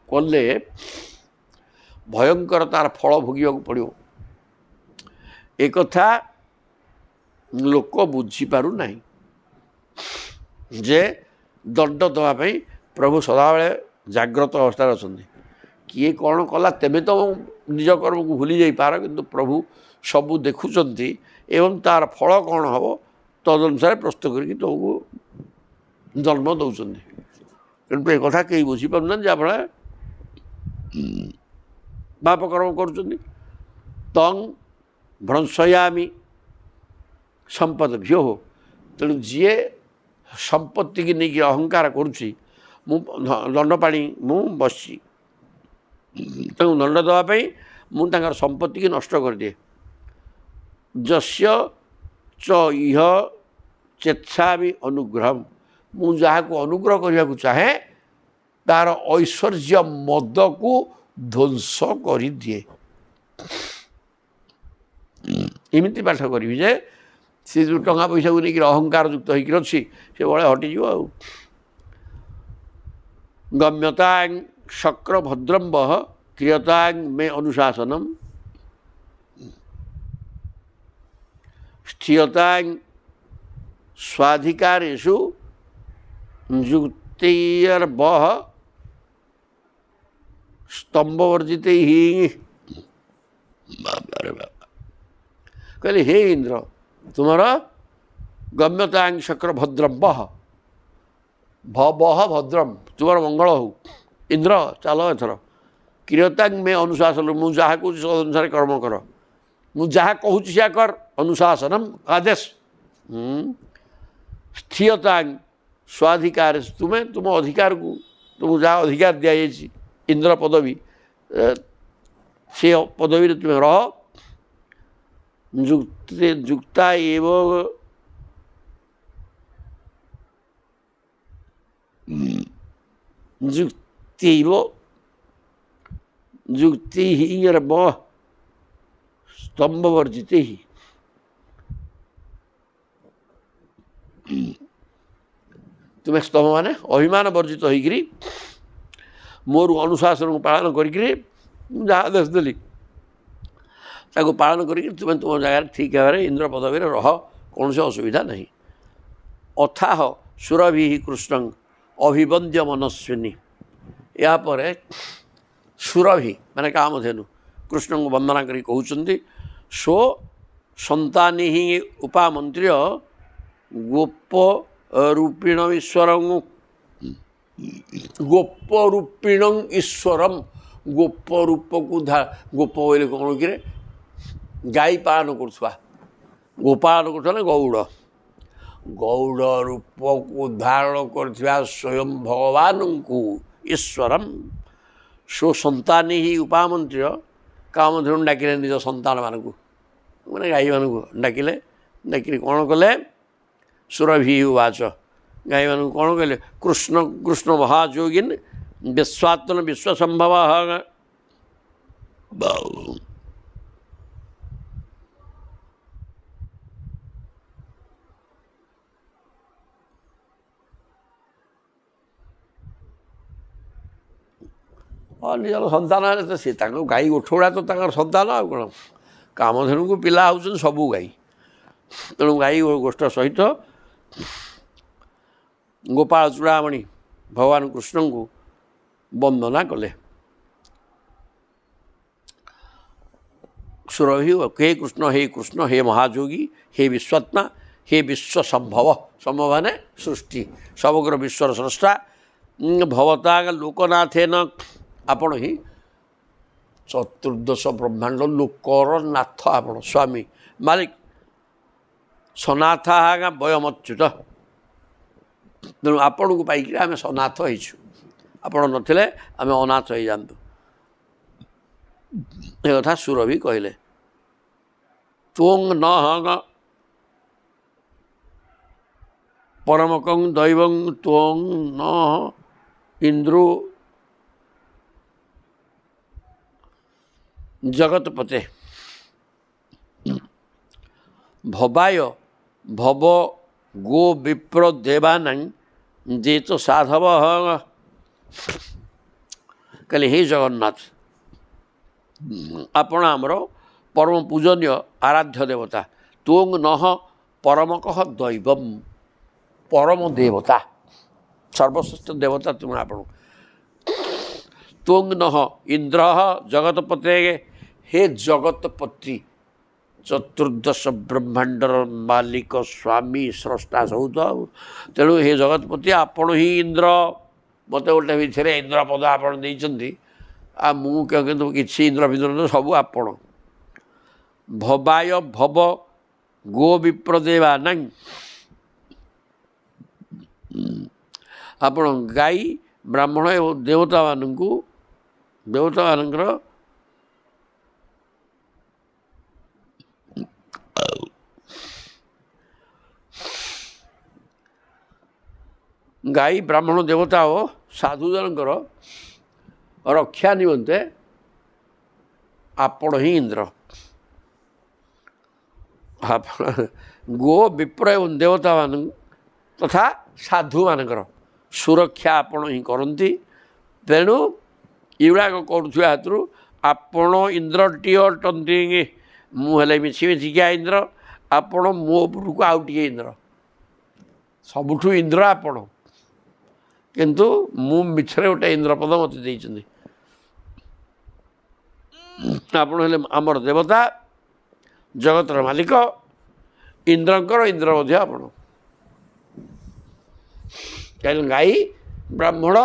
କଲେ ଭୟଙ୍କର ତାର ଫଳ ଭୋଗିବାକୁ ପଡ଼ିବ, ଏକଥା ଲୋକ ବୁଝିପାରୁନାହିଁ ଯେ ଦଣ୍ଡ ଦେବା ପାଇଁ ପ୍ରଭୁ ସଦାବେଳେ ଜାଗ୍ରତ ଅବସ୍ଥାରେ ଅଛନ୍ତି। କିଏ କ'ଣ କଲା ତେବେ ତ ନିଜ କର୍ମକୁ ଭୁଲି ଯାଇପାର, କିନ୍ତୁ ପ୍ରଭୁ ସବୁ ଦେଖୁଛନ୍ତି ଏବଂ ତାର ଫଳ କ'ଣ ହେବ ତଦନୁସାରେ ପ୍ରସ୍ତୁତ କରିକି ତୁମକୁ ଜନ୍ମ ଦେଉଛନ୍ତି। କିନ୍ତୁ ଏ କଥା କେହି ବୁଝିପାରୁନାହାନ୍ତି, ଯାହାଫଳରେ ପାପ କର୍ମ କରୁଛନ୍ତି। ତଂ ଭ୍ରଂଶୟାମି ସମ୍ପଦଭ୍ୟୋ, ତେଣୁ ଯିଏ ସମ୍ପତ୍ତିକି ନେଇକି ଅହଙ୍କାର କରୁଛି, ମୁଁ ଦଣ୍ଡପାଣି ମୁଁ ବସିଛି, ତାଙ୍କୁ ଦଣ୍ଡ ଦେବା ପାଇଁ ମୁଁ ତାଙ୍କର ସମ୍ପତ୍ତିକି ନଷ୍ଟ କରିଦିଏ। ଯସ୍ୟ ଚ ଇହ ଚେତ୍ସାମି ଅନୁଗ୍ରହମ୍, ମୁଁ ଯାହାକୁ ଅନୁଗ୍ରହ କରିବାକୁ ଚାହେଁ ତାର ଐଶ୍ୱର୍ଯ୍ୟ ମଦକୁ ଧ୍ୱଂସ କରିଦିଏ। ଏମିତି ପାଠ କରିବି ଯେ ସେ ଯେଉଁ ଟଙ୍କା ପଇସାକୁ ନେଇକି ଅହଙ୍କାର ଯୁକ୍ତ ହେଇକି ଅଛି ସେ ବଳେ ହଟିଯିବ। ଆଉ ଗମ୍ୟତାଂ ଶକ୍ର ଭଦ୍ରମ୍ବ କ୍ରିୟତାଂ ମେ ଅନୁଶାସନମ୍ ସ୍ଥିୟତାଂ ସ୍ୱାଧିକାରେଷୁ ଯୁକ୍ତୈର୍ବଃ স্তম্ভবর্জিতୈଃ। କହିଲେ ହେ ଇନ୍ଦ୍ର, ତୁମର ଗମ୍ୟତାଂ ଶକ୍ର ଭଦ୍ରମ୍ ବହ ଭଦ୍ରମ୍, ତୁମର ମଙ୍ଗଳ ହଉ। ଇନ୍ଦ୍ର ଚାଲ ଏଥର। କ୍ରିୟତାଂ ମେ ଅନୁଶାସନ, ମୁଁ ଯାହା କହୁଛି ସେ ଅନୁସାରେ କର୍ମ କର। ମୁଁ ଯାହା କହୁଛି ସେୟା କର, ଅନୁଶାସନମ୍ ଆଦେଶ। ସ୍ଥିୟତାଂ ସ୍ୱାଧିକାର, ତୁମେ ତୁମ ଅଧିକାରକୁ, ତୁମକୁ ଯାହା ଅଧିକାର ଦିଆଯାଇଛି ଇନ୍ଦ୍ର ପଦବୀ, ସେ ପଦବୀରେ ତୁମେ ରହ। ଯୁକ୍ତା ଏବ ଯୁକ୍ତୈବ ଯୁକ୍ତୈଃ স্তম্ভবর্জিতୈଃ। ତୁମେ ସ୍ତମ୍ଭ ମାନେ ଅଭିମାନ ବର୍ଜିତ ହେଇକିରି ମୋର ଅନୁଶାସନକୁ ପାଳନ କରିକିରି ମୁଁ ଯାହା ଆଦେଶ ଦେଲି ତାକୁ ପାଳନ କରିକି ତୁମେ ତୁମ ଜାଗାରେ ଠିକ୍ ଭାବରେ ଇନ୍ଦ୍ର ପଦବୀରେ ରହ, କୌଣସି ଅସୁବିଧା ନାହିଁ। ଅଥାହ ସୁରଭି କୃଷ୍ଣଂ ଅଭିବନ୍ଦ୍ୟ ମନସ୍ୱିନୀ। ଏହାପରେ ସୁରଭି ମାନେ କାମଧେନୁ କୃଷ୍ଣଙ୍କୁ ବନ୍ଦନା କରି କହୁଛନ୍ତି, ସୋ ସନ୍ତାନି ହିଁ ଉପାମନ୍ତ୍ର୍ୟ ଗୋପ ରୂପିଣ ଈଶ୍ୱରଂ ଗୋପ ରୂପିଣଂ ଈଶ୍ୱରମ୍। ଗୋପ ରୂପକୁ ଗୋପ ବୋଇଲେ କ'ଣ କିରେ, ଗାଈ ପାଳନ କରୁଥିବା, ଗୋପାଳନ କରୁଥିବା ନା ଗଉଡ଼। ଗୌଡ଼ ରୂପକୁ ଧାରଣ କରିଥିବା ସ୍ୱୟଂ ଭଗବାନଙ୍କୁ ଈଶ୍ୱରମ ସୁସନ୍ତାନୀ ହିଁ ଉପାମନ୍ତ୍ରୀୟ କାମଧେନୁ ଡାକିଲେ ନିଜ ସନ୍ତାନମାନଙ୍କୁ ମାନେ ଗାଈମାନଙ୍କୁ ଡାକିଲେ ଡାକିଲେ କ'ଣ କଲେ ସୁରଭି ଉବାଚ ଗାଈମାନଙ୍କୁ କ'ଣ କହିଲେ କୃଷ୍ଣ କୃଷ୍ଣ ମହାଯୋଗିନ୍ ବିଶ୍ୱାତ୍ମନ ବିଶ୍ୱସମ୍ଭବ ନିଜର ସନ୍ତାନ ହେଲେ ତ ସେ ତାଙ୍କ ଗାଈ ଗୋଠଗୁଡ଼ା ତ ତାଙ୍କର ସନ୍ତାନ ଆଉ କ'ଣ କାମଧେନୁଙ୍କୁ ପିଲା ହେଉଛନ୍ତି ସବୁ ଗାଈ ତେଣୁ ଗାଈ ଗୋଷ୍ଠ ସହିତ ଗୋପାଳ ଚୂଡ଼ାମଣି ଭଗବାନ କୃଷ୍ଣଙ୍କୁ ବନ୍ଦନା କଲେ ସୁରଭି ହେ କୃଷ୍ଣ ହେ ମହାଯୋଗୀ ହେ ବିଶ୍ୱତ୍ମା ହେ ବିଶ୍ୱ ସମ୍ଭବ ସମ୍ଭବ ମାନେ ସୃଷ୍ଟି ସମଗ୍ର ବିଶ୍ୱର ସ୍ରଷ୍ଟା ଭବତାଗ ଲୋକନାଥେନ ଆପଣ ହିଁ ଚତୁର୍ଦ୍ଦଶ ବ୍ରହ୍ମାଣ୍ଡ ଲୋକର ନାଥ ଆପଣ ସ୍ୱାମୀ ମାଲିକ ସନାଥ ବୟମଚ୍ୟୁତ ତେଣୁ ଆପଣଙ୍କୁ ପାଇକିରି ଆମେ ସନାଥ ହେଇଛୁ ଆପଣ ନଥିଲେ ଆମେ ଅନାଥ ହେଇଯାଆନ୍ତୁ ଏ କଥା ସୁରଭି କହିଲେ ତ୍ୱଂ ନ ପରମକଂ ଦୈବଂ ତ୍ୱଂ ନ ଇନ୍ଦ୍ରୋ ଜଗତପତେ ଭବାୟ ଭବ ଗୋ ବିପ୍ର ଦେବାନାଂ ଯେ ତ ସାଧବ କହିଲେ ହେ ଜଗନ୍ନାଥ ଆପଣ ଆମର ପରମ ପୂଜନୀୟ ଆରାଧ୍ୟ ଦେବତା ତ୍ୱଂ ନଃ ପରମକଃ ଦୈବମ୍ ପରମ ଦେବତା ସର୍ବଶ୍ରେଷ୍ଠ ଦେବତା ତୁମେ ଆପଣ ତ୍ୱଂ ନଃ ଇନ୍ଦ୍ର ଜଗତପତେ ହେ ଜଗତପତି ଚତୁର୍ଦ୍ଦଶ ବ୍ରହ୍ମାଣ୍ଡର ମାଲିକ ସ୍ୱାମୀ ସ୍ରଷ୍ଟା ସବୁ ତ ଆଉ ତେଣୁ ହେ ଜଗତପତି ଆପଣ ହିଁ ଇନ୍ଦ୍ର ମୋତେ ଗୋଟେ ଭିତରେ ଇନ୍ଦ୍ର ପଦ ଆପଣ ଦେଇଛନ୍ତି ଆଉ ମୁଁ କିନ୍ତୁ କିଛି ଇନ୍ଦ୍ର ଭିତରେ ସବୁ ଆପଣ ଭବାୟ ଭବ ଗୋ ବିପ୍ରଦେବା ନାଇଁ ଆପଣ ଗାଈ ବ୍ରାହ୍ମଣ ଏବଂ ଦେବତାମାନଙ୍କର ଗାଈ ବ୍ରାହ୍ମଣ ଦେବତା ଓ ସାଧୁଜଣଙ୍କର ରକ୍ଷା ନିମନ୍ତେ ଆପଣ ହିଁ ଇନ୍ଦ୍ର ଆପଣ ଗୋ ବିପ୍ର ଏବଂ ଦେବତାମାନଙ୍କୁ ତଥା ସାଧୁମାନଙ୍କର ସୁରକ୍ଷା ଆପଣ ହିଁ କରନ୍ତି ତେଣୁ ଏଗୁଡ଼ାକ କରୁଥିବା ହେତୁରୁ ଆପଣ ଇନ୍ଦ୍ରଟିଏ ଅଟନ୍ତି ମୁଁ ହେଲେ ମିଛି ମିଛିକିଆ ଇନ୍ଦ୍ର ଆପଣ ମୋ ଉପରକୁ ଆଉ ଟିକେ ଇନ୍ଦ୍ର ସବୁଠୁ ଇନ୍ଦ୍ର ଆପଣ କିନ୍ତୁ ମୁଁ ମିଛରେ ଗୋଟେ ଇନ୍ଦ୍ରପଦ ମୋତେ ଦେଇଛନ୍ତି ଆପଣ ହେଲେ ଆମର ଦେବତା ଜଗତର ମାଲିକ ଇନ୍ଦ୍ରଙ୍କର ଇନ୍ଦ୍ର ମଧ୍ୟ ଆପଣ କାହିଁକି ଗାଈ ବ୍ରାହ୍ମଣ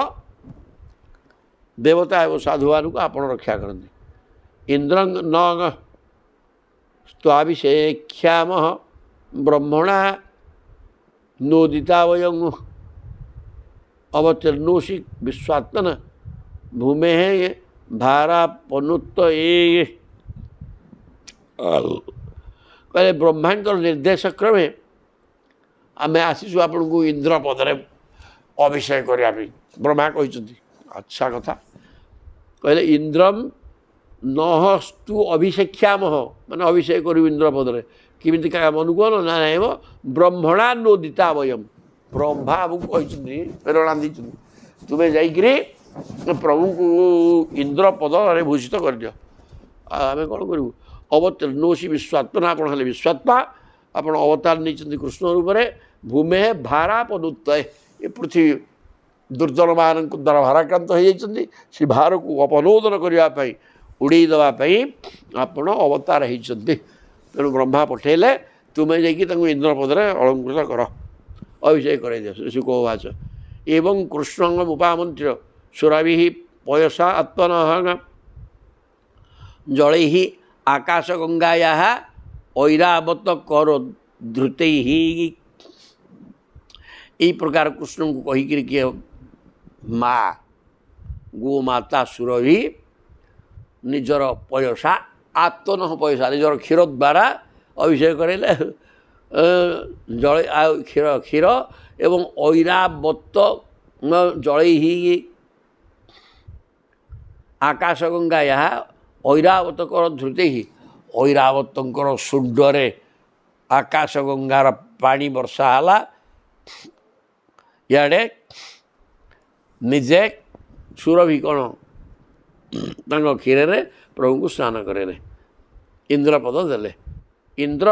ଦେବତା ଏବଂ ସାଧୁମାନଙ୍କୁ ଆପଣ ରକ୍ଷା କରନ୍ତି ଇନ୍ଦ୍ର ନ ସ୍ୱାଭିଷେକ୍ଷ୍ୟାମ ବ୍ରହ୍ମଣା ନୋଦିତା ବୟଂ ଅବତୀର୍ଣ୍ଣୋଷି ବିଶ୍ୱାତ୍ମନ ଭୂମେ ଭାରାପନୁତ କହିଲେ ବ୍ରହ୍ମାଙ୍କର ନିର୍ଦ୍ଦେଶ କ୍ରମେ ଆମେ ଆସିଛୁ ଆପଣଙ୍କୁ ଇନ୍ଦ୍ର ପଦରେ ଅଭିଷେକ କରିବା ପାଇଁ ବ୍ରହ୍ମା କହିଛନ୍ତି ଆଚ୍ଛା କଥା କହିଲେ ଇନ୍ଦ୍ରମ୍ ନହସ୍ତୁ ଅଭିଷେକ୍ଷ୍ୟାମହ ମାନେ ଅଭିଷେକ କରିବୁ ଇନ୍ଦ୍ର ପଦରେ କେମିତି ମନକୁ ନା ନାଇଁ ବ୍ରହ୍ମଣା ନୋଦିତା ବୟମ୍ ବ୍ରହ୍ମା ଆମକୁ କହିଛନ୍ତି ପ୍ରେରଣା ଦେଇଛନ୍ତି ତୁମେ ଯାଇକିରି ପ୍ରଭୁଙ୍କୁ ଇନ୍ଦ୍ର ପଦରେ ଭୂଷିତ କରିଦିଅ ଆଉ ଆମେ କ'ଣ କରିବୁ ଅବତୀର୍ଣ୍ଣୋଷି ବିଶ୍ୱାତ୍ମା ଆପଣ ହେଲେ ବିଶ୍ୱାତ୍ମା ଆପଣ ଅବତାର ନେଇଛନ୍ତି କୃଷ୍ଣ ରୂପରେ ଭୂମେ ଭାରାପନୁତ ଏ ପୃଥିବୀ ଦୁର୍ଜନମାନଙ୍କ ଦ୍ୱାରା ଭାରାକ୍ରାନ୍ତ ହୋଇଯାଇଛନ୍ତି ସେ ଭାରକୁ ଅପନୋଦନ କରିବା ପାଇଁ ଉଡ଼େଇ ଦେବା ପାଇଁ ଆପଣ ଅବତାର ହେଇଛନ୍ତି ତେଣୁ ବ୍ରହ୍ମା ପଠେଇଲେ ତୁମେ ଯାଇକି ତାଙ୍କୁ ଇନ୍ଦ୍ର ପଦରେ ଅଳଙ୍କୃତ କର ଅଭିଷେକ କରାଇଦିଅ ଶୁକୋବାଚ ଏବଂ କୃଷ୍ଣଙ୍କ ଉପାମନ୍ତ୍ର୍ୟ ସୁରଭି ପୟସା ଆତ୍ମନଃ ଜଳୈଃ ଆକାଶଗଙ୍ଗାୟା ଐରାବତ କର ଧୃତୈଃ यही प्रकार कृष्ण को कहीकि किए माँ गोमाता सुरभि निजर पयसा आत्मन पयसा निजर क्षीर द्वारा अभिषेक करेले जल क्षीर क्षीर एवं ऐरावत जल ही आकाश गंगा यहाँ ऐरावतर धृते ही ऐरावतर सुंडरे आकाश गंगार पानी वर्षा है इे निजे सुरभि कौन क्षीर प्रभु को स्नान करे इंद्रपद देले इंद्र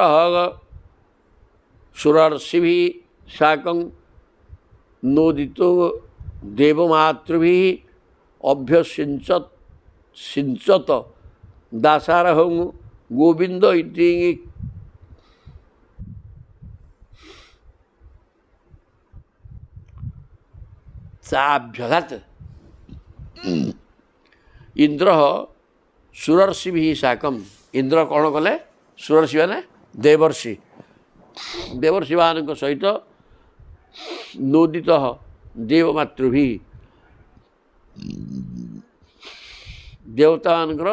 सुरर्षि साकं नोदित देवमातृभि अभ्यसिंचत सिंचत दासारह गोविंद इति चाभ्यघात इंद्र सुरर्षि भी साकम इंद्र कौन कले सुरर्षि माने देवर्षि देवर्षि मान सहित नोदित देवमातृभि देवता मानकर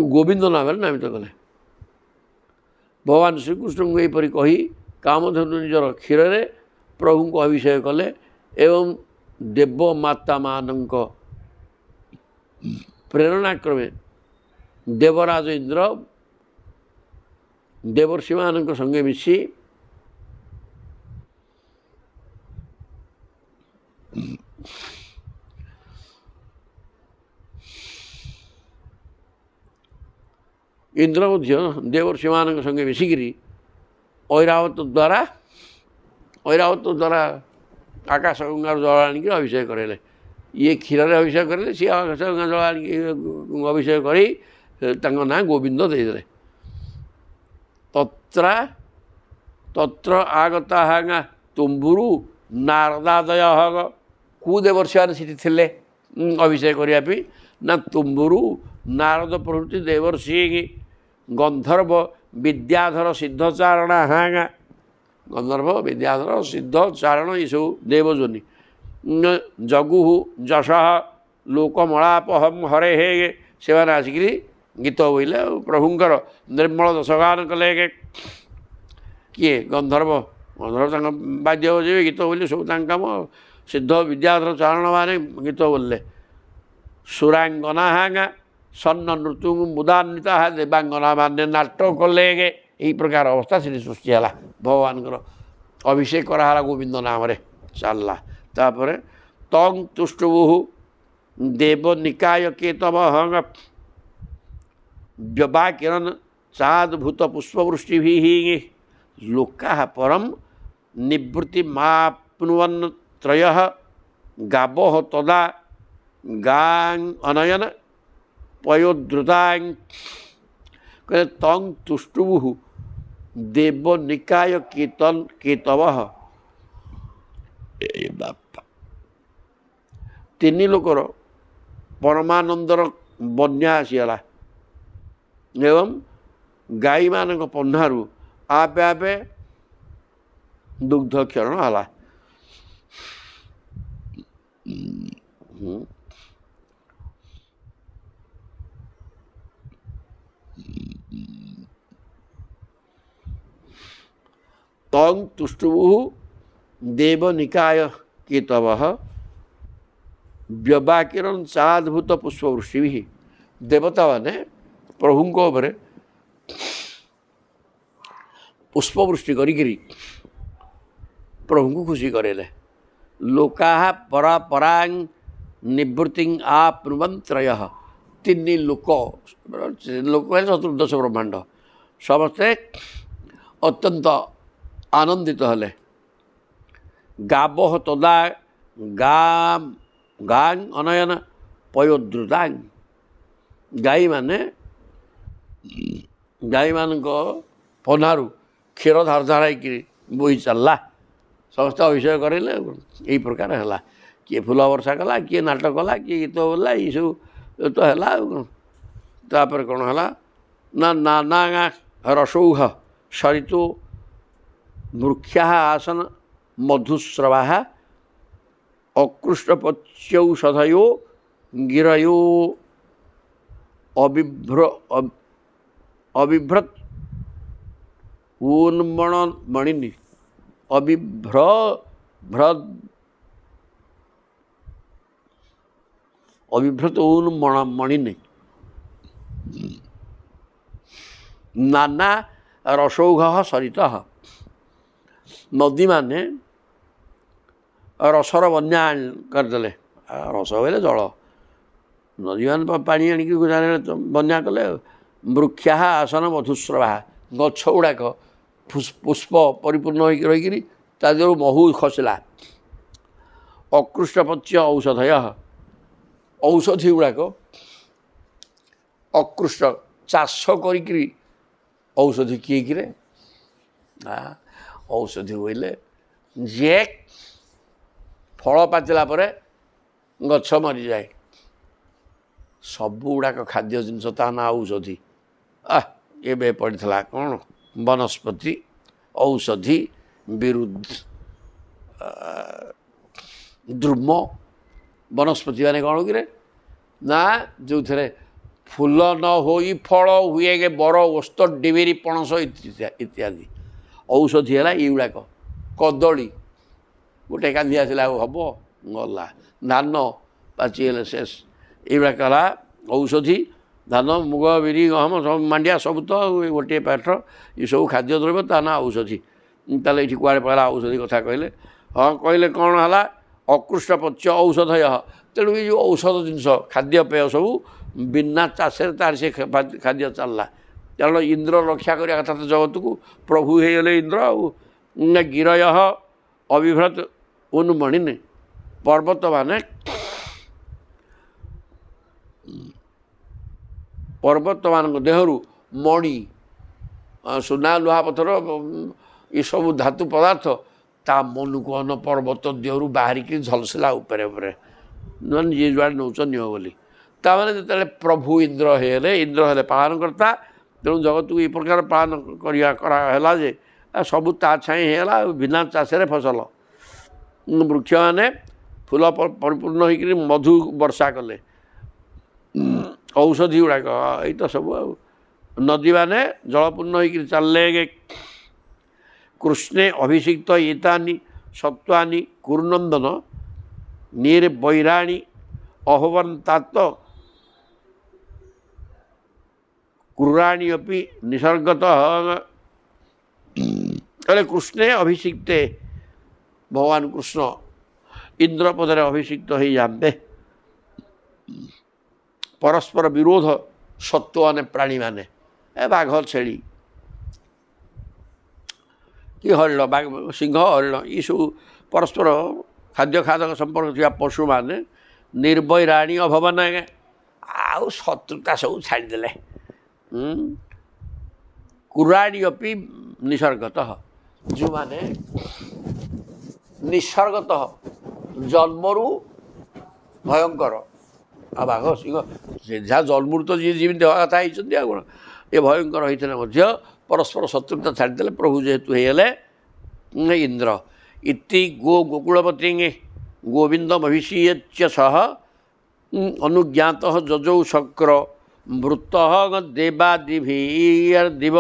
गोविंद नाम नामित कले भगवान श्रीकृष्ण को यहीपरि कही कामधेनु निजर क्षीर प्रभु को अभिषेक कले एवं देवमाता मानक प्रेरणाक्रमे देवराज इंद्र देवर्षि मान संगे मिसी इंद्र देवर्षि मान संगे मिसिकी ऐरावत द्वारा आकाश गंगार जल आणिक अभिषेक करेले ये क्षीर अभिषेक करेले सी आकाश गंगा जल आणिक अभिषेक करी ना गोविंद देदेले तत्र आगता तुम्बुरु नारदादय कौ देवर्षि मैंने थे अभिषेक करने ना तुम्बुरु नारद प्रभृति देवर्षि गंधर्व विद्याधर सिद्धचारण हाँ गंधर्व विद्याधर सिद्धचारण ये सब देवजोनि जगु जश लोकमलापहम हरे हे से आसिक गीत बोले प्रभुंर निर्मल दशगान कले किए गंधर्व गंधर्व बाद्य बजे गीत बोले सब कम सिद्ध विद्याधर चारण माने गीत बोले सुरांगना हाँ सन्न नृतु मुदान्विता देवांगना माने नाट्य कले यही प्रकार अवस्था से सृष्टि है भगवान अभिषेक कराला गोविंद नाम चलला तापर तंग तुष्टुभु देव निकाय केतव हंग व्यवाकिरण चादभूत पुष्पवृष्टि भी लोका परम निवृत्ति माप्नुवन त्रय गावो तदा गांग अनयन पयोद्रुतांग तंग तुष्टुभु देव निकाय केतन केतव तीन लोकर परमानंदर बन्या आसीगला एवं गाई मान पन्नारू आपे आपे दुग्ध क्षरण है तंग तुष्टुभु देव निकाय केतव व्यवाकिरण चादभूत पुष्पवृष्टि भी देवता माने प्रभु उपर पुष्पवृष्टि करी प्रभु को खुशी करेले लोका परापरांग निवृत्ति आप्नुवन त्रय तीन लोक लोक चतुर्दश ब्रह्मांड समस्ते अत्यंत आनंदित हेले गाव तदा गांग अनयन पयोद्रुतांग गाई माने गाई मान पन्नारू क्षीर धार धाराई बोही चलला समस्त अभिषेक करेले यही प्रकार है किए फूल वर्षा कला किए नाटक कला किए गीत बोला ये सब तो है तापर कौन है ना नाना रसौघ सरितो वृक्षाः आसन मधुस्रवाः अकृष्टपच्यौषधयो गिरयो अबिभ्रत उन्मणमणिनि अबिभ्रत उन्मणमणिनि नाना रसौघ सरित नदी माने रसर बन्या करदे रस बोले जल नदी मान पानी आणिक बन्या कले वृक्षा आसन मधुस्रवा गछ गुड़ाक पुष्प परिपूर्ण होकर रहीकि तादेहରୁ महू खसला अकृष्टपच्य औषधय औषधि गुड़ाक अकृष्ट चाष करी औषधि किए औषधि बोले जे फल पाचिला परे गछ मरी जाए सबू गुड़ाक खाद्य जिनस ता ना औषधि एबे पड़ता कौन वनस्पति औषधि विरुद्ध द्रुम वनस्पति माने कौन कि ना जो थे फूल न हो फल हुए के बर ओस्त डिबेरी पणस इत्यादि औषधि है युड़ाक कदली गोटे कांदी आसला हम गला धान पाचिगले शेष युड़ाक औषधि धान मुग बिरी गहम सब मांडिया सब तो गोटे पाठ ये सब खाद्य द्रव्य ता ना औषधि ताले ये कुआड़े पड़ा औषधि कथा कहले हाँ कहले कौन है अकृष्टपच्य औषधय तेणु ये जो औषध जिनस खाद्यपेय सब बिना चाषे तार से खाद्य चलला कारण इंद्र रक्षा करने कथा तो जगत को प्रभु होगले इंद्र गिरय अविभ्रत उन्मणिने पर्वत माने पर्वत मान देहरु मणि सुना लुहा पथर ये सब धातु पदार्थ ता मन को अन पर्वत देहरु बाहरिक झलसला उपरे मान ये जुआ नौच नियो बोली ताने जो प्रभु इंद्र हेले पालन करता तेणु जगत को ये प्रकार पालन करा जे सबू ता छाई है बिना चाषे फसल वृक्ष मैंने फूल परिपूर्ण होकर मधु वर्षा कले औषधि गुड़ाक ये तो सब नदी माने जलपूर्ण होकर चलले कृष्णे अभिषिक्त एतानि सत्वानि कुरुनंदन निर्वैराणी अहवंतात क्रूराणी अपि निसर्गत अरे कृष्णे अभिषिक्ते भगवान कृष्ण इंद्रपदे अभिषिक्त हो जाते परस्पर विरोध सत्व माने प्राणी माने बाघ छेली कि हरिण बाघ सिंह हरिण ये सब परस्पर खाद्य खादक संपर्क थी पशु माने निर्वैराणी अभवन आउ शत्रुता सब छाड़देले कुराणी अपि निसर्गत जो माने निसर्गत जन्मरू भयंकर आ बाघ सिंह जहाँ जन्मरू तो जी जमी देवा कथा होती आ कौन ये भयंकर होते परस्पर शत्रुता छाड़देले प्रभु जेहेतु होगले इंद्र इति गोकुलपति गोविंदमभिषीच्य सह अनुज्ञात जजौ शक्र मृत देवादिभिर्दिव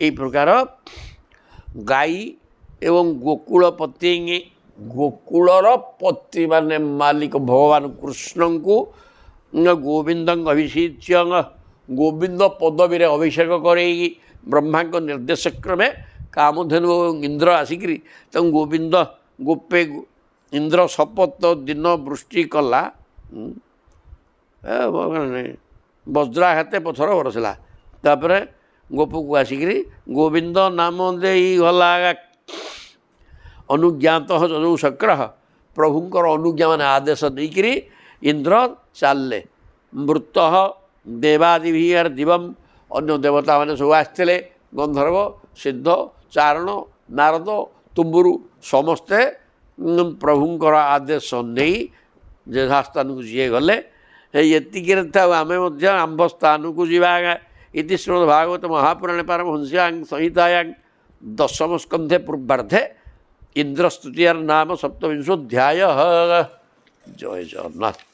ये प्रकार गाई एवं गोकुलपति गोकुलर पति माने मालिक भगवान कृष्ण को गोविंद अभिषेच्य गोविंद पदवी अभिषेक करे ब्रह्मा निर्देश क्रमे कामधेनु इंद्र आसिक गोविंद गोपे इंद्र शपथ दिन वृष्टि कला वज्राघाते पथर बरसला तापर गोप को आसिक गोविंद नाम दे गला अनुज्ञात जजौ शक्र प्रभुंकर अनुज्ञा मान आदेश देकर इंद्र चलले मृत देवादिभिर दिवम अन्य देवता मैंने सब आसते गंधर्व सिद्ध चारण नारद तुम्बुरु समस्ते प्रभुंकर आदेश नहीं जेहा स्थान को जी गले ये आम आंब स्थान को जावा इति श्रीमद्भागवत महापुराणे पारमहंस्यां संहितायां दशम स्कंधे पूर्वार्धे इंद्रस्तुतिर नाम 27 अध्याय। जय जगन्नाथ।